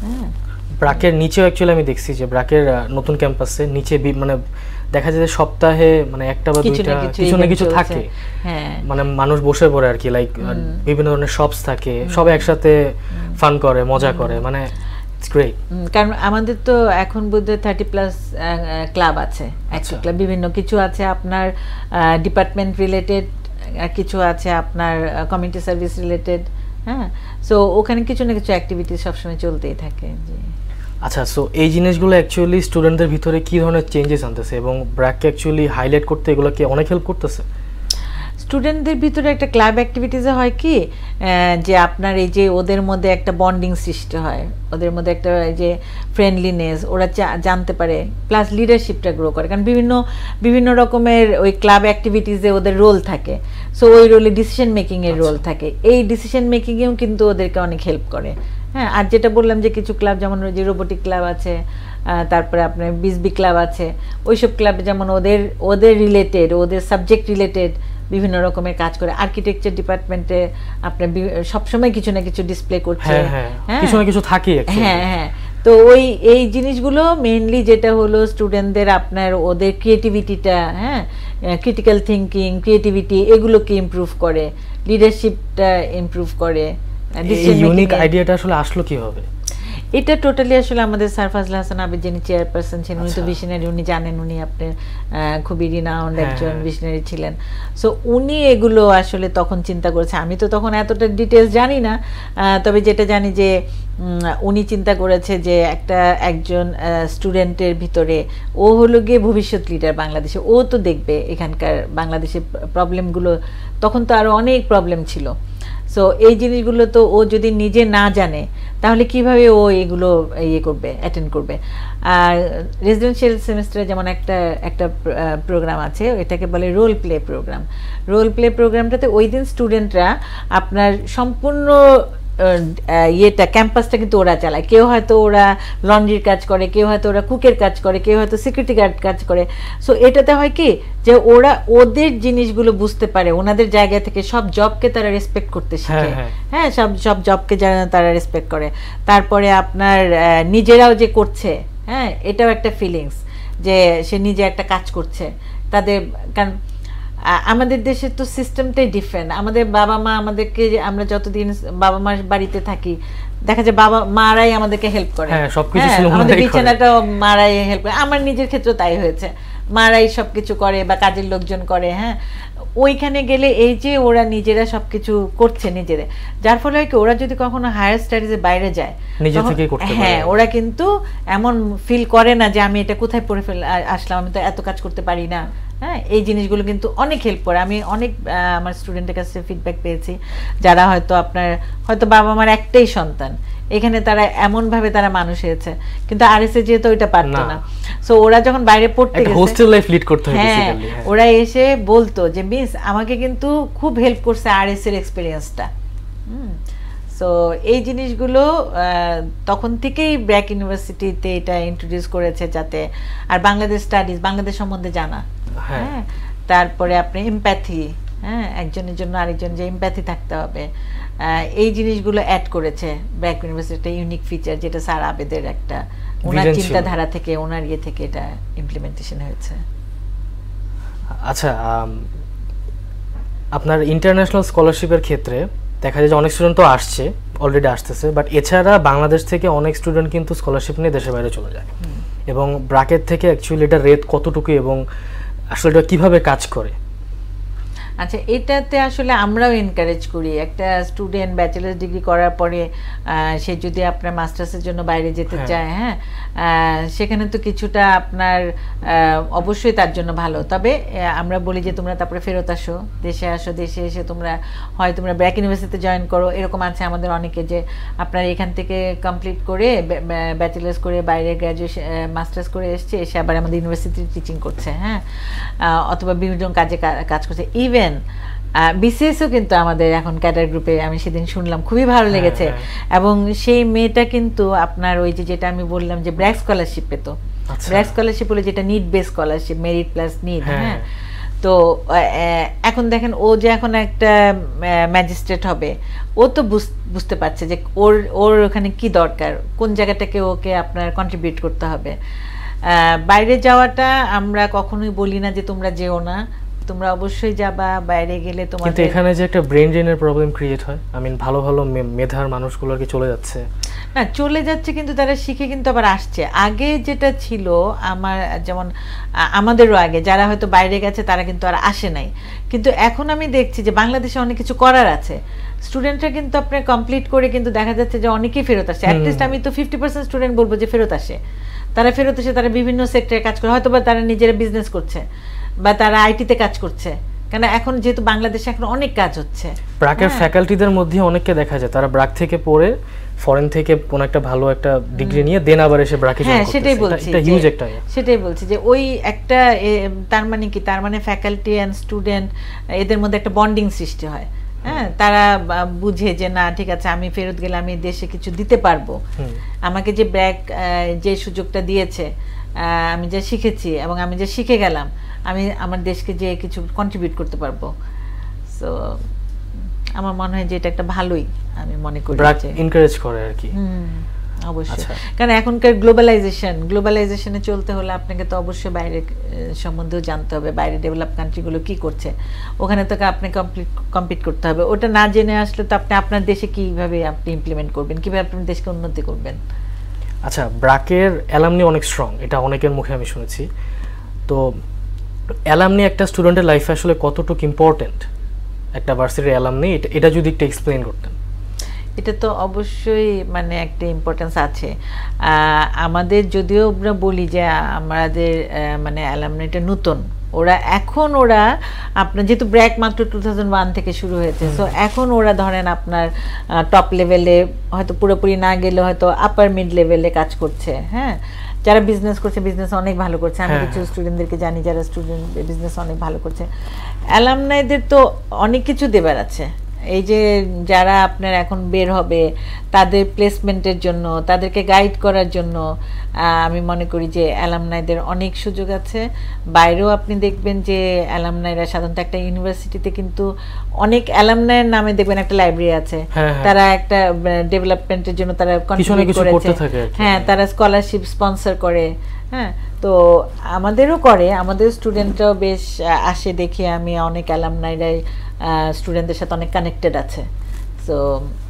হ্যাঁ, ব্র্যাকের নিচেও অ্যাকচুয়ালি আমি দেখছি যে ব্র্যাকের নতুন ক্যাম্পাসে নিচে মানে দেখা যায় যে সপ্তাহে মানে একটা বা দুইটা কিছু না কিছু থাকে। হ্যাঁ, মানে মানুষ বসে পড়ে আর কি, লাইক বিভিন্ন ধরনের শপস থাকে, সবাই একসাথে ফান করে, মজা করে, মানে ইটস গ্রেট। কারণ আমাদের তো এখন বোধহয় 30+ ক্লাব আছে, একটা ক্লাব বিভিন্ন কিছু আছে আপনার ডিপার্টমেন্ট রিলেটেড, কিছু আছে আপনার কমিউনিটি সার্ভিস রিলেটেড। হ্যাঁ, সো ওখানে কিছু না কিছু অ্যাক্টিভিটি সবসময় চলতেই থাকে। জি, আচ্ছা, সো এই জিনিসগুলো অ্যাকচুয়ালি স্টুডেন্টদের ভিতরে কি ধরনের চেঞ্জেস আনতেছে এবং ব্র্যাককে অ্যাকচুয়ালি হাইলাইট করতে এগুলো কি অনেক হেল্প করতেছে? স্টুডেন্টদের ভিতরে একটা ক্লাব অ্যাক্টিভিটিসে হয় কি যে আপনার এই যে ওদের মধ্যে একটা বন্ডিং সৃষ্টি হয়, ওদের মধ্যে একটা যে ফ্রেন্ডলিনেস ওরা জানতে পারে, প্লাস লিডারশিপটা গ্রো করে। কারণ বিভিন্ন রকমের ওই ক্লাব অ্যাক্টিভিটিসে ওদের রোল থাকে, সো ওই রোলে ডিসিশন মেকিংয়ের রোল থাকে। এই ডিসিশন মেকিংয়েও কিন্তু ওদেরকে অনেক হেল্প করে। হ্যাঁ, আর যেটা বললাম যে কিছু ক্লাব যেমন ওই যে রোবোটিক ক্লাব আছে, তারপরে আপনার বিসবি ক্লাব আছে, ওইসব ক্লাবে যেমন ওদের রিলেটেড, ওদের সাবজেক্ট রিলেটেড বিভিন্ন রকমের কাজ করে। আর্কিটেকচার ডিপার্টমেন্টে আপনার সবসময় কিছু না কিছু ডিসপ্লে করছে, কিছু না কিছু থাকে। হ্যাঁ হ্যাঁ, তো এই জিনিসগুলো মেইনলি যেটা হলো স্টুডেন্টদের আপনার ওদের ক্রিয়েটিভিটিটা, হ্যাঁ, ক্রিটিক্যাল থিঙ্কিং, ক্রিয়েটিভিটি এগুলোকে ইমপ্রুভ করে, লিডারশিপটা ইমপ্রুভ করে। এই ইউনিক আইডিয়াটা আসলে আসলো কিভাবে? এটা টোটালি আসলে আমাদের স্যার ফাজল হাসান আবিদ যিনি চেয়ারপারসন ছিলেন, উনি তো ভিশনারি, উনি জানেন, উনি আপনার খুবই রিনাউন্ড একজন ভিশনারি ছিলেন। সো উনি এগুলো আসলে তখন চিন্তা করেছে। আমি তো তখন এতটা ডিটেলস জানি না, তবে যেটা জানি যে উনি চিন্তা করেছে যে একজন স্টুডেন্টের ভিতরে ও হলো গিয়ে ভবিষ্যৎ লিডার বাংলাদেশে, ও তো দেখবে এখানকার বাংলাদেশের প্রবলেমগুলো, তখন তো আরও অনেক প্রবলেম ছিল। সো এই জিনিসগুলো তো ও যদি নিজে না জানে তাহলে কিভাবে ও এগুলো করবে, অ্যাটেন্ড করবে। আর রেসিডেন্সিয়াল সেমিস্টারে যেমন একটা প্রোগ্রাম আছে, এটাকে বলে role play program. Role play প্রোগ্রামটাতে ওই দিন স্টুডেন্টরা আপনার সম্পূর্ণ ক্যাম্পাসটা কিন্তু ওরা চালায়। কেউ হয়তো ওরা লন্ড্রির কাজ করে, কেউ হয়তো ওরা কুকের কাজ করে, কেউ হয়তো সিকিউরিটি গার্ড কাজ করে। সো এটাতে হয় কি যে ওরা ওদের জিনিসগুলো বুঝতে পারে, ওনাদের জায়গা থেকে সব জবকে তারা রেসপেক্ট করতে শিখে। হ্যাঁ, সব জবকে যারা তারা রেসপেক্ট করে। তারপরে আপনার নিজেরাও যে করছে, হ্যাঁ, এটাও একটা ফিলিংস যে সে নিজে একটা কাজ করছে তাদের। কারণ আমাদের দেশের তো সিস্টেমটাই ডিফারেন্ট। আমাদের বাবা মা আমাদেরকে, আমরা যতদিন বাবা মার বাড়িতে থাকি দেখা যায় বাবা মারাই আমাদেরকে হেল্প করে, আমাদের বিছানাটাও মারাই হেল্প করে। আমার নিজের ক্ষেত্রে তাই হয়েছে, মারাই সবকিছু করে বা কাজের লোকজন করে। হ্যাঁ, ওইখানে গেলে এই যে ওরা নিজেরা সবকিছু করছে নিজেরা, যার ফলে কি ওরা যদি কখনো হায়ার স্টাডিজে বাইরে যায়, হ্যাঁ, ওরা কিন্তু এমন ফিল করে না যে আমি এটা কোথায় পড়ে আসলাম, আমি তো এত কাজ করতে পারি না। হ্যাঁ, এই জিনিসগুলো কিন্তু অনেক হেল্প করে। আমি অনেক আমার স্টুডেন্টের কাছে ফিডব্যাক পেয়েছি যারা হয়তো বাবা মার একটাই সন্তান, এখানে তারা এমনভাবে তারা মানুষ হয়েছে, কিন্তু আরএসএ যেহেতু ওইটা পারতো না। সো ওরা যখন বাইরে পড়তে গেছে, হোস্টেল লাইফ লিড করতে হয় বেসিক্যালি, ওরা এসে বলতো যে মিস আমাকে কিন্তু খুব হেল্প করছে আরএসএ এর এক্সপেরিয়েন্সটা। সো এই জিনিসগুলো তখন থেকেই ব্র্যাক ইউনিভার্সিটিতে এটা ইন্ট্রোডিউস করেছে, যাতে আর বাংলাদেশ স্টাডিজ, বাংলাদেশ সম্বন্ধে জানা। হ্যাঁ, তারপরে আপনি এমপ্যাথি, হ্যাঁ, একজনের জন্য আরেকজন যে এমপ্যাথি থাকতে হবে, এই জিনিসগুলো অ্যাড করেছে ব্র্যাক ইউনিভার্সিটি। ইউনিক ফিচার যেটা স্যার আবেদের একটা ওনার চিন্তাধারা থেকে, ওনার থেকে এটা ইমপ্লিমেন্টেশন হয়েছে। আচ্ছা, আপনার ইন্টারন্যাশনাল স্কলারশিপের ক্ষেত্রে দেখা যায় যে অনেক স্টুডেন্ট তো আসছে, অলরেডি আসতেছে, বাট এছাড়া বাংলাদেশ থেকে অনেক স্টুডেন্ট কিন্তু স্কলারশিপ নিয়ে দেশের বাইরে চলে যায়। এবং ব্র্যাকেট থেকে অ্যাকচুয়ালি এটা রেট কতটুকু এবং আসলে এটা কিভাবে কাজ করে? আচ্ছা, এটাতে আসলে আমরাও এনকারেজ করি। একটা স্টুডেন্ট ব্যাচেলার্স ডিগ্রি করার পরে সে যদি আপনার মাস্টার্সের জন্য বাইরে যেতে চায়, হ্যাঁ, সেখানে তো কিছুটা আপনার অবশ্যই তার জন্য ভালো। তবে আমরা বলি যে তোমরা তারপরে ফেরত আসো, দেশে এসে তোমরা ব্র্যাক ইউনিভার্সিটিতে জয়েন করো। এরকম আছে আমাদের অনেকে যে আপনার এখান থেকে কমপ্লিট করে ব্যাচেলার্স করে বাইরে গ্র্যাজুয়েশন মাস্টার্স করে এসছে, এসে আবার আমাদের ইউনিভার্সিটিতে টিচিং করছে, হ্যাঁ, অথবা বিভিন্ন কাজে কাজ করছে। ইভেন বিসিএসও কিন্তু আমাদের এখন ক্যাডার গ্রুপে আমি সেদিন শুনলাম, খুবই ভালো লেগেছে। এবং সেই মেয়েটা কিন্তু আপনার ওই যেটা আমি বললাম যে ব্র্যাক স্কলারশিপ পেত। ব্র্যাক স্কলারশিপ হলো যেটা need base scholarship, merit plus need. হ্যাঁ, তো এখন দেখেন ও যে এখন একটা ম্যাজিস্ট্রেট হবে, ও তো বুঝতে পারছে যে ওর ওখানে কি দরকার, কোন জায়গাটাকে ওকে আপনার কন্ট্রিবিউট করতে হবে। বাইরে যাওয়াটা আমরা কখনোই বলি না যে তোমরা যেও না, তোমরা অবশ্যই যাবা। বাইরে গেলে তোমাদের কিন্তু এখানে যে একটা ব্রেন ড্রেনের প্রবলেম ক্রিয়েট হয়, ভালো ভালো মেধার মানুষগুলো কি চলে যাচ্ছে না, চলে যাচ্ছে, কিন্তু তারা শিখে কিন্তু আবার আসছে। আগে যেটা ছিল যেমন আমাদেরও আগে যারা হয়তো বাইরে গেছে তারা কিন্তু আর আসে নাই, কিন্তু এখন আমি দেখছি যে বাংলাদেশে অনেক কিছু করার আছে। স্টুডেন্টরা কিন্তু আপনার কমপ্লিট করে কিন্তু দেখা যাচ্ছে যে অনেকেই ফেরত আসে। অ্যাটলিস্ট আমি তো 50% স্টুডেন্ট বলবো যে ফেরত আসে। তারা ফেরত এসে তারা বিভিন্ন সেক্টরে কাজ করে, হয়তো বা তারা নিজেরা বিজনেস করছে বা তারা আইটিতে কাজ করছে। কেন এখন যেহেতু বাংলাদেশে এখন অনেক কাজ হচ্ছে, ব্র্যাকের ফ্যাকাল্টিদের মধ্যে অনেককে দেখা যায় তারা ব্র্যাক থেকে পড়ে ফরেন থেকে কোন একটা ভালো একটা ডিগ্রি নিয়ে দেন আবার এসে ব্র্যাকে জয়েন করতে। সেটাই বলছি, এটা হিউজ একটা সেটাই বলছি যে ওই একটা তার মানে কি, তার মানে ফ্যাকাল্টি এন্ড স্টুডেন্ট এদের মধ্যে একটা বন্ডিং সৃষ্টি হয়। হ্যাঁ, তারা বুঝে যে না ঠিক আছে, আমি ফেরত গেলে আমি দেশে কিছু দিতে পারবো। আমাকে যে ব্র্যাক যে সুযোগটা দিয়েছে, আমি যা শিখেছি এবং আমি যা শিখে গেলাম, আমি আমার দেশকে যে কিছু কন্ট্রিবিউট করতে পারবো। সো আমার মনে হয় যে এটা একটা ভালোই আমি মনে করি, ব্র্যাক এনকারেজ করে আর কি। অবশ্যই, কারণ এখনকার গ্লোবালাইজেশনে চলতে হলে আপনাকে তো অবশ্যই বাইরের সম্বন্ধেও জানতে হবে, বাইরে ডেভেলপ কান্ট্রিগুলো কি করছে, ওখানে তো আপনি কম্পিট করতে হবে। ওটা না জেনে আসলে তো আপনি আপনার দেশে কিভাবে আপনি ইমপ্লিমেন্ট করবেন, কিভাবে আপনার দেশকে উন্নতি করবেন। আচ্ছা, ব্র্যাকের অ্যালামনি অনেক স্ট্রং, এটা অনেকের মুখে আমি শুনেছি। তো অ্যালামনি একটা স্টুডেন্টের লাইফে আসলে কতটুকু ইম্পর্টেন্ট, একটা ভার্সিটির অ্যালামনি, এটা যদি একটু এক্সপ্লেইন করতেন। এটা তো অবশ্যই মানে একটা ইম্পর্টেন্স আছে। আমাদের যদিও আমরা বলি যে আমাদের মানে অ্যালামনিটা নতুন, ওরা আপনার যেহেতু ব্র্যাক মাত্র 2001 থেকে শুরু হয়েছে, সো এখন ওরা ধরেন আপনার টপ লেভেলে হয়তো পুরোপুরি না গেলে হয়তো আপার মিড লেভেলে কাজ করছে। হ্যাঁ, যারা বিজনেস করছে বিজনেস অনেক ভালো করছে, আমি কিছু স্টুডেন্টদেরকে জানি যারা স্টুডেন্ট বিজনেস অনেক ভালো করছে। অ্যালামনাইদের তো অনেক কিছু দেবার আছে। এই যে যারা আপনার এখন বের হবে তাদের প্লেসমেন্টের জন্য, তাদেরকে গাইড করার জন্য আমি মনে করি যে অ্যালামনাইদের অনেক সুযোগ আছে। বাইরেও আপনি দেখবেন যে অ্যালামনাইরা সাধারণত একটা ইউনিভার্সিটিতে কিন্তু অনেক অ্যালামনাইয়ের নামে দেখবেন একটা লাইব্রেরি আছে, তারা একটা ডেভেলপমেন্টের জন্য তারা কন্ট্রিবিউট করেছে। হ্যাঁ, তারা স্কলারশিপ স্পন্সর করে। হ্যাঁ, তো আমাদেরও করে, আমাদের স্টুডেন্টরাও বেশ আসে, দেখি আমি অনেক অ্যালামনাইরাই স্টুডেন্টদের সাথে অনেক কানেক্টেড আছে। সো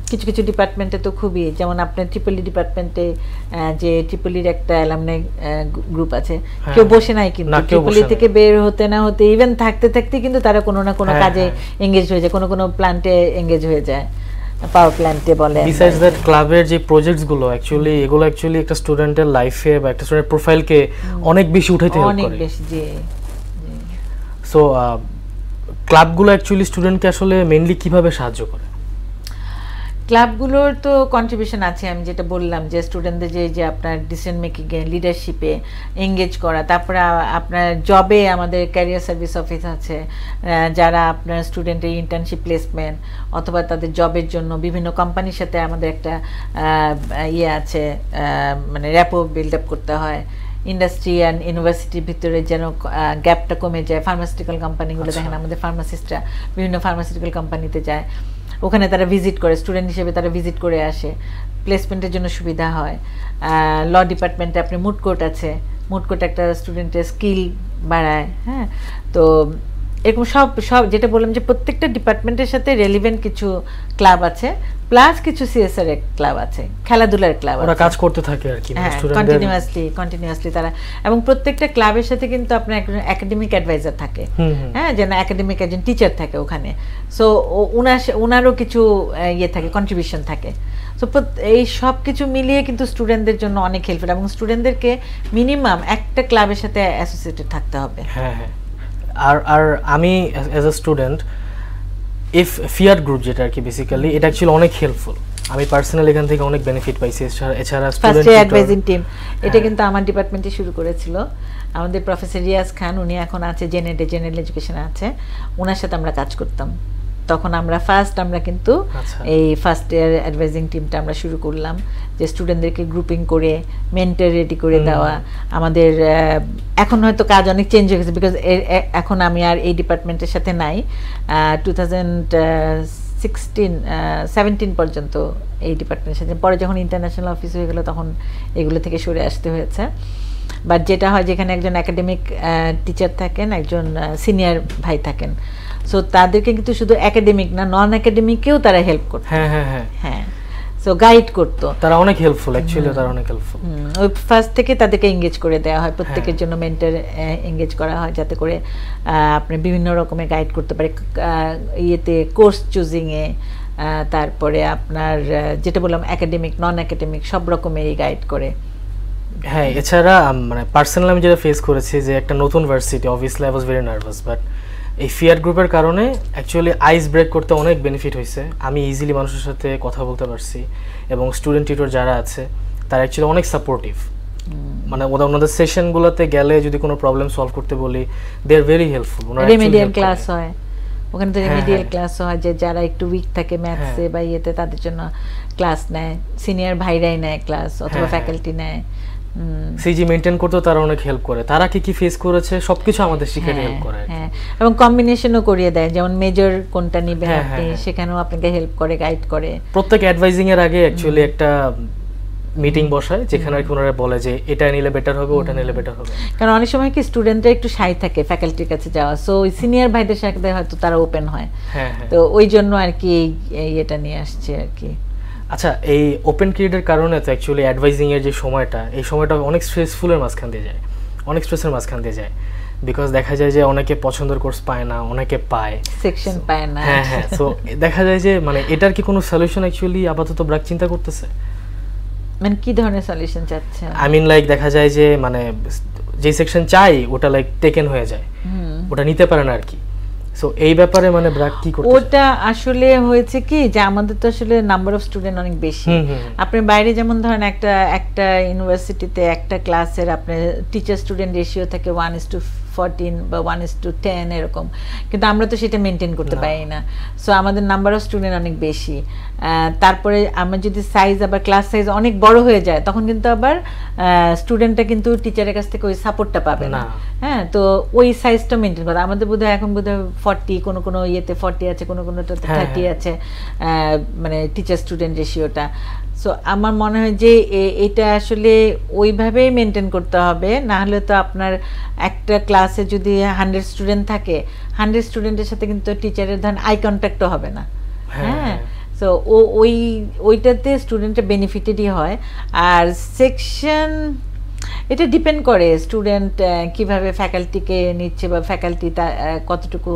কিছু কিছু ডিপার্টমেন্টে তো খুবই, যেমন আপনার ট্রিপলি ডিপার্টমেন্টে যে ট্রিপলির একটা অ্যালামনাই গ্রুপ আছে, কেউ বসে নাই কিন্তু ট্রিপলি থেকে বের হতে না হতে, ইভেন থাকতে থাকতে কিন্তু তারা কোনো না কোনো কাজে এঙ্গেজ হয়ে যায়, কোনো প্ল্যান্টে এঙ্গেজ হয়ে যায়, পাওয়ার প্ল্যান্টে বলে। বিসাইডস দ্যাট ক্লাবের যে প্রজেক্টস গুলো এগুলো অ্যাকচুয়ালি একটা স্টুডেন্টের লাইফে বা একটা স্টুডেন্টের প্রোফাইলকে অনেক বেশি উঠাইতে হেল্প করে, অনেক বেশি। জি, সো ক্লাবগুলো অ্যাকচুয়ালি স্টুডেন্টকে আসলে মেইনলি কিভাবে সাহায্য করে? ক্লাবগুলোর তো কন্ট্রিবিউশন আছে, আমি যেটা বললাম যে স্টুডেন্টদের যে আপনার ডিসিশন মেকিংয়ে, লিডারশিপে এঙ্গেজ করা। তারপরে আপনার জবে আমাদের ক্যারিয়ার সার্ভিস অফিস আছে, যারা আপনার স্টুডেন্টের ইন্টার্নশিপ প্লেসমেন্ট অথবা তাদের জবের জন্য বিভিন্ন কোম্পানির সাথে আমাদের একটা ইয়ে আছে, মানে র্যাপো বিল্ড আপ করতে হয়। ইন্ডাস্ট্রি অ্যান্ড ইউনিভার্সিটির ভিতরে যেন গ্যাপটা কমে যায়। ফার্মাসিউটিক্যাল কোম্পানিগুলো দেখেন, আমাদের ফার্মাসিস্টরা বিভিন্ন ফার্মাসিউটিক্যাল কোম্পানিতে যায়, ওখানে তারা ভিজিট করে, স্টুডেন্ট হিসেবে তারা ভিজিট করে আসে, প্লেসমেন্টের জন্য সুবিধা হয়। ল ডিপার্টমেন্টে আপনি মুড কোর্ট আছে, মুড কোর্ট একটা স্টুডেন্টের স্কিল বাড়ায়। হ্যাঁ, তো এরকম সব যেটা বললাম যে প্রত্যেকটা ডিপার্টমেন্টের সাথে রেলিভেন্ট কিছু ক্লাব আছে, প্লাস কিছু সিএসআর এর ক্লাব আছে, খেলাধুলার ক্লাব আছে, ওরা কাজ করতে থাকে আর কি কন্টিনিউয়াসলি তারা। এবং প্রত্যেকটা ক্লাবের সাথে কিন্তু আপনার একজন একাডেমিক অ্যাডভাইজার থাকে। হ্যাঁ, যেন একাডেমিক একজন টিচার থাকে ওখানে। সো ওনারও কিছু ইয়ে থাকে, কন্ট্রিবিউশন থাকে। সো এই সব কিছু মিলিয়ে কিন্তু স্টুডেন্টদের জন্য অনেক হেল্পফুল, এবং স্টুডেন্টদেরকে মিনিমাম একটা ক্লাবের সাথে অ্যাসোসিয়েটেড থাকতে হবে। হ্যাঁ হ্যাঁ, আর আমি as a student fear group যেটা আর কি বেসিক্যালি, এটা অ্যাকচুয়ালি অনেক হেল্পফুল। আমি পার্সোনালি এখান থেকে অনেক বেনিফিট পাইছি। এছাড়া ফার্স্ট অ্যাডভাইজিং টিম, এটা কিন্তু আমার ডিপার্টমেন্টে শুরু করেছিল আমাদের প্রফেসর রিয়াজ খান, উনি এখন আছে জেনারেল এডুকেশনে আছে, ওনার সাথে আমরা কাজ করতাম। তখন আমরা কিন্তু এই ফার্স্ট ইয়ার অ্যাডভাইজিং টিমটা আমরা শুরু করলাম, যে স্টুডেন্টদেরকে গ্রুপিং করে মেন্টর রেডি করে দেওয়া। আমাদের এখন হয়তো কাজ অনেক চেঞ্জ হয়ে গেছে, বিকজ এখন আমি আর এই ডিপার্টমেন্টের সাথে নাই। 2017 পর্যন্ত এই ডিপার্টমেন্টের সাথে, পরে যখন ইন্টারন্যাশনাল অফিস হয়ে গেলো তখন এগুলো থেকে সরে আসতে হয়েছে। বাট যেটা হয়, যেখানে একজন একাডেমিক টিচার থাকেন, একজন সিনিয়র ভাই থাকেন, সো তাদেরকে কিন্তু শুধু একাডেমিক না, নন একাডেমিকেও তারা হেল্প করতো। হ্যাঁ, সো গাইড করতো, তারা অনেক হেল্পফুল, অ্যাকচুয়ালি তারা অনেক হেল্পফুল। ওই ফার্স্ট থেকে তাদেরকে এঙ্গেজ করে দেওয়া হয়, প্রত্যেকের জন্য মেন্টর এঙ্গেজ করা হয়, যাতে করে আপনি বিভিন্ন রকমের গাইড করতে পারে, ইয়েতে কোর্স চুজিংয়ে, তারপরে আপনার যেটা বললাম একাডেমিক নন একাডেমিক সব রকমেরই গাইড করে। হ্যাঁ, এছাড়া মানে পার্সোনালি আমি যেটা ফেস করেছি, যে একটা নতুন varsity, obviously I was very nervous, but এই ফিয়ার গ্রুপের কারণে অ্যাকচুয়ালি আইস ব্রেক করতে অনেক বেনিফিট হয়েছে। আমি ইজিলি মানুষের সাথে কথা বলতে পারছি, এবং স্টুডেন্ট টিউটর যারা আছে তারা অ্যাকচুয়ালি অনেক সাপোর্টিভ। মানে ওনাদের সেশনগুলোতে গেলে যদি কোনো প্রবলেম সলভ করতে বলি, they are very helpful. Remedial class হয় ওখানে, তো রেমেডিয়াল ক্লাস হয়, যে যারা একটু উইক থাকে ম্যাথসে বা ইয়েতে, তাদের জন্য ক্লাস নেয়, সিনিয়র ভাইরাই নেয় ক্লাস, অথবা ফ্যাকাল্টি নেয়। সিজি মেইনটেইন করতে তারা অনেক হেল্প করে, তারা কি ফেস করেছে সবকিছু আমাদের শিখাতে হেল্প করে। হ্যাঁ, এবং কম্বিনেশনও করিয়ে দেয়, যেমন মেজর কোনটা নেবেন আপনি, সেখানেও আপনাকে হেল্প করে, গাইড করে। প্রত্যেক অ্যাডভাইজিং এর আগে অ্যাকচুয়ালি একটা মিটিং বসায় যেখানে আর কি ওনারা বলে যে এটা নিলে বেটার হবে, ওটা নিলে বেটার হবে। কারণ অনেক সময় কি স্টুডেন্টরা একটু শাই থাকে ফ্যাকাল্টির কাছে যাওয়া, সো ওই সিনিয়র ভাইদের সাথে হয়তো তারা ওপেন হয়। হ্যাঁ, তো ওই জন্য আর কি এটা নিয়ে আসছে আর কি। আচ্ছা, এই ওপেন ক্রিয়েটের কারণে তো অ্যাকচুয়ালি অ্যাডভাইজিং এর যে সময়টা, এই সময়টা অনেক স্ট্রেসফুলের মাঝখান দিয়ে যায়, অনেক স্ট্রেসের মাঝখান দিয়ে যায়। বিকজ দেখা যায় যে অনেকে পছন্দের কোর্স পায় না, অনেকে পায়, সেকশন পায় না। হ্যাঁ হ্যাঁ, সো দেখা যায় যে মানে এটার কি কোনো সলিউশন অ্যাকচুয়ালি আপাতত ব্র্যাক চিন্তা করতেছে? মানে কি ধরনের সলিউশন চাচ্ছে? আই মিন লাইক দেখা যায় যে মানে যে সেকশন চাই ওটা লাইক টেকেন হয়ে যায়, ওটা নিতে পারে না আর কি। সো এই ব্যাপারে মানে ব্র্যাক কি করতে? ওটা আসলে হয়েছে কি যে আমাদের তো আসলে নাম্বার অফ স্টুডেন্ট অনেক বেশি। আপনি বাইরে যেমন ধরেন একটা ইউনিভার্সিটিতে একটা ক্লাসের আপনার টিচার স্টুডেন্ট রেশিও থাকে 1:14 বা 1:10 এরকম, কিন্তু আমরা তো সেটা মেনটেন করতে পারি না। সো আমাদের নাম্বার অফ স্টুডেন্ট অনেক বেশি। তারপরে আমার যদি সাইজ আবার ক্লাস সাইজ অনেক বড় হয়ে যায় তখন কিন্তু আবার স্টুডেন্টটা কিন্তু টিচারের কাছ থেকে ওই সাপোর্টটা পাবে না। হ্যাঁ, তো ওই সাইজটা মেনটেন করা আমাদের বোধহয় এখন বোধহয় 40, কোনো ইয়েতে 40 আছে, কোনোটাতে 30 আছে, মানে টিচার স্টুডেন্ট রেশিওটা। সো আমার মনে হয় যে এটা আসলে ওইভাবেই মেনটেন করতে হবে, না হলে তো আপনার একটা ক্লাসে যদি 100 স্টুডেন্ট থাকে, 100 স্টুডেন্টের সাথে কিন্তু টিচারের ধরেন আই কন্ট্যাক্টও হবে না। হ্যাঁ, সো ওইটাতে স্টুডেন্টের বেনিফিটেডই হয়। আর সেকশন এটা ডিপেন্ড করে স্টুডেন্ট কিভাবে ফ্যাকাল্টিকে নিচ্ছে বা ফ্যাকাল্টি কতটুকু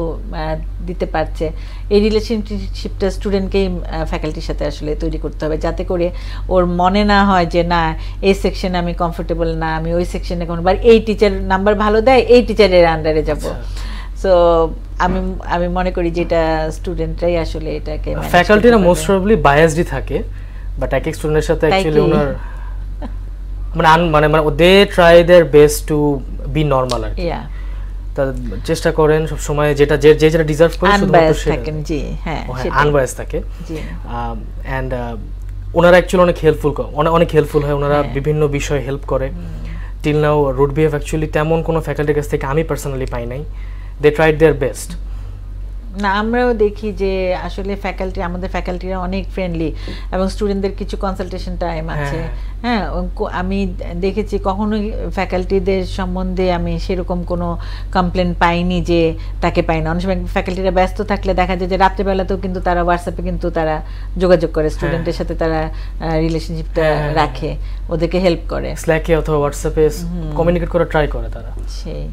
দিতে পারছে। এই রিলেশনশিপটা স্টুডেন্টকেই ফ্যাকাল্টির সাথে আসলে তৈরি করতে হবে, যাতে করে ওর মনে না হয় যে না এই সেকশনে আমি কমফোর্টেবল না, আমি ওই সেকশনে কোনোবার এই টিচার নাম্বার ভালো দেয় এই টিচারের আন্ডারে যাব। সো আমি মনে করি যে এটা স্টুডেন্টরাই আসলে এটাকে, ফ্যাকাল্টিরা মোস্ট প্রবাবলি বায়াসডই থাকে, বাট এক এক স্টুডেন্টের সাথে অ্যাকচুয়ালি ওনার মানে they try their best to be normal আর কি। তারা চেষ্টা করেন সব সময় যেটা যেটা ডিজার্ভ করে শুধুমাত্র সেটা থাকেন। জি হ্যাঁ, আনবায়াস থাকে। এন্ড ওনারা অ্যাকচুয়ালি অনেক হেল্পফুল হয়, ওনারা বিভিন্ন বিষয়ে হেল্প করে। Till now rude behave actually তেমন কোনো ফ্যাকাল্টির কাছ থেকে আমি পার্সোনালি পাই নাই। They tried their best. না, আমরাও দেখি যে আসলে আমাদের ফ্যাকাল্টিরা অনেক ফ্রেন্ডলি এবং স্টুডেন্টদের কিছু কনসালটেশন টাইম আছে। হ্যাঁ, আমি দেখেছি কখনোই ফ্যাকাল্টিদের সম্বন্ধে আমি সেরকম কোনো কমপ্লেন পাইনি যে তাকে পাই না। অনেক সময় ফ্যাকাল্টিরা ব্যস্ত থাকলে দেখা যায় যে রাত্রেবেলাতেও কিন্তু তারা হোয়াটসঅ্যাপে কিন্তু তারা যোগাযোগ করে, স্টুডেন্টের সাথে তারা রিলেশনশিপটা রাখে, ওদেরকে হেল্প করে, স্ল্যাকে অথবা হোয়াটসঅ্যাপে কমিউনিকেট করার ট্রাই করে তারা। সেই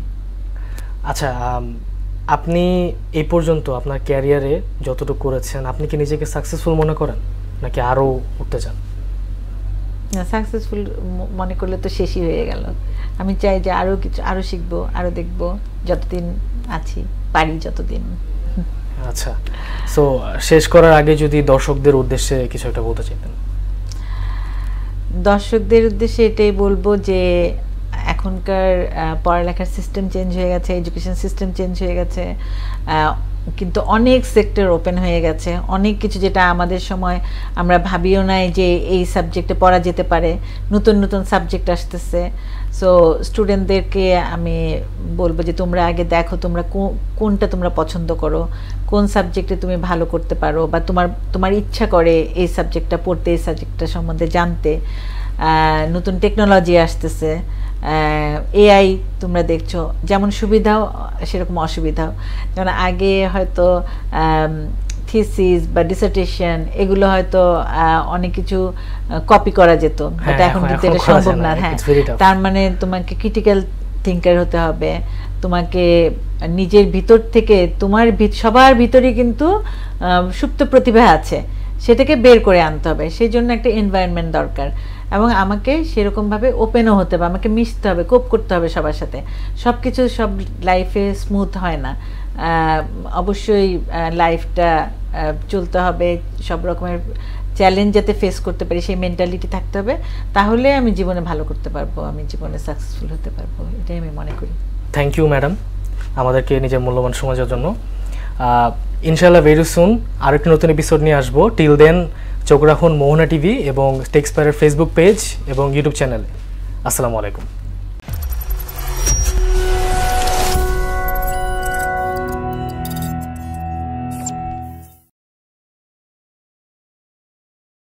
আচ্ছা, আপনি এই পর্যন্ত আপনার ক্যারিয়ারে যতটুকু করেছেন, আপনি কি নিজেকে সাকসেসফুল মনে করেন নাকি আরো উঠতে চান? না, সাকসেসফুল মনে করলে তো শেষই হয়ে গেল। আমি চাই যে আরো শিখবো, আরো দেখবো, যতদিন আছি পারি যতদিন। আচ্ছা, সো শেষ করার আগে যদি দর্শকদের উদ্দেশ্যে কিছু একটা বলতে চাইতেন। দর্শকদের উদ্দেশ্যে এটাই বলবো যে এখনকার পড়ালেখার সিস্টেম চেঞ্জ হয়ে গেছে, এডুকেশন সিস্টেম চেঞ্জ হয়ে গেছে, কিন্তু অনেক সেক্টর ওপেন হয়ে গেছে। অনেক কিছু যেটা আমাদের সময় আমরা ভাবিও নাই যে এই সাবজেক্টে পড়া যেতে পারে, নতুন নতুন সাবজেক্ট আসতেছে। সো স্টুডেন্টদেরকে আমি বলবো যে তোমরা আগে দেখো তোমরা কোনটা তোমরা পছন্দ করো, কোন সাবজেক্টে তুমি ভালো করতে পারো, বা তোমার ইচ্ছা করে এই সাবজেক্টটা পড়তে, এই সাবজেক্টটা সম্বন্ধে জানতে। নতুন টেকনোলজি আসতেছে, এআই তোমরা দেখছো, যেমন সুবিধাও সেরকম অসুবিধাও। যেমন আগে হয়তো থিসিস বা ডিসার্টেশন এগুলো হয়তো অনেক কিছু কপি করা যেত, বাট এখন কিন্তু এটা সম্ভব না। হ্যাঁ, তার মানে তোমাকে ক্রিটিক্যাল থিঙ্কার হতে হবে, তোমাকে নিজের ভিতর থেকে সবার ভিতরে কিন্তু সুপ্ত প্রতিভা আছে, সেটাকে বের করে আনতে হবে। সেই জন্য একটা এনভায়রনমেন্ট দরকার, এবং আমাকে সেরকমভাবে ওপেনও হতে হবে, আমাকে মিশতে হবে, কোপ করতে হবে সবার সাথে। সব কিছু সব লাইফে স্মুথ হয় না, অবশ্যই লাইফটা চলতে হবে, সব রকমের চ্যালেঞ্জ যাতে ফেস করতে পারি সেই মেন্টালিটি থাকতে হবে, তাহলে আমি জীবনে ভালো করতে পারবো, আমি জীবনে সাকসেসফুল হতে পারবো, এটাই আমি মনে করি। থ্যাংক ইউ ম্যাডাম আমাদেরকে নিজের মূল্যবান সমাজের জন্য। ইনশাআল্লাহ ভেরি সুন আরেকটি নতুন এপিসোড নিয়ে আসবো। টিল দেন চোখ রাখুন মোহনা টিভি এবং টেক্সপায়ারের ফেসবুক পেজ এবং ইউটিউব চ্যানেলে। আসসালামু আলাইকুম।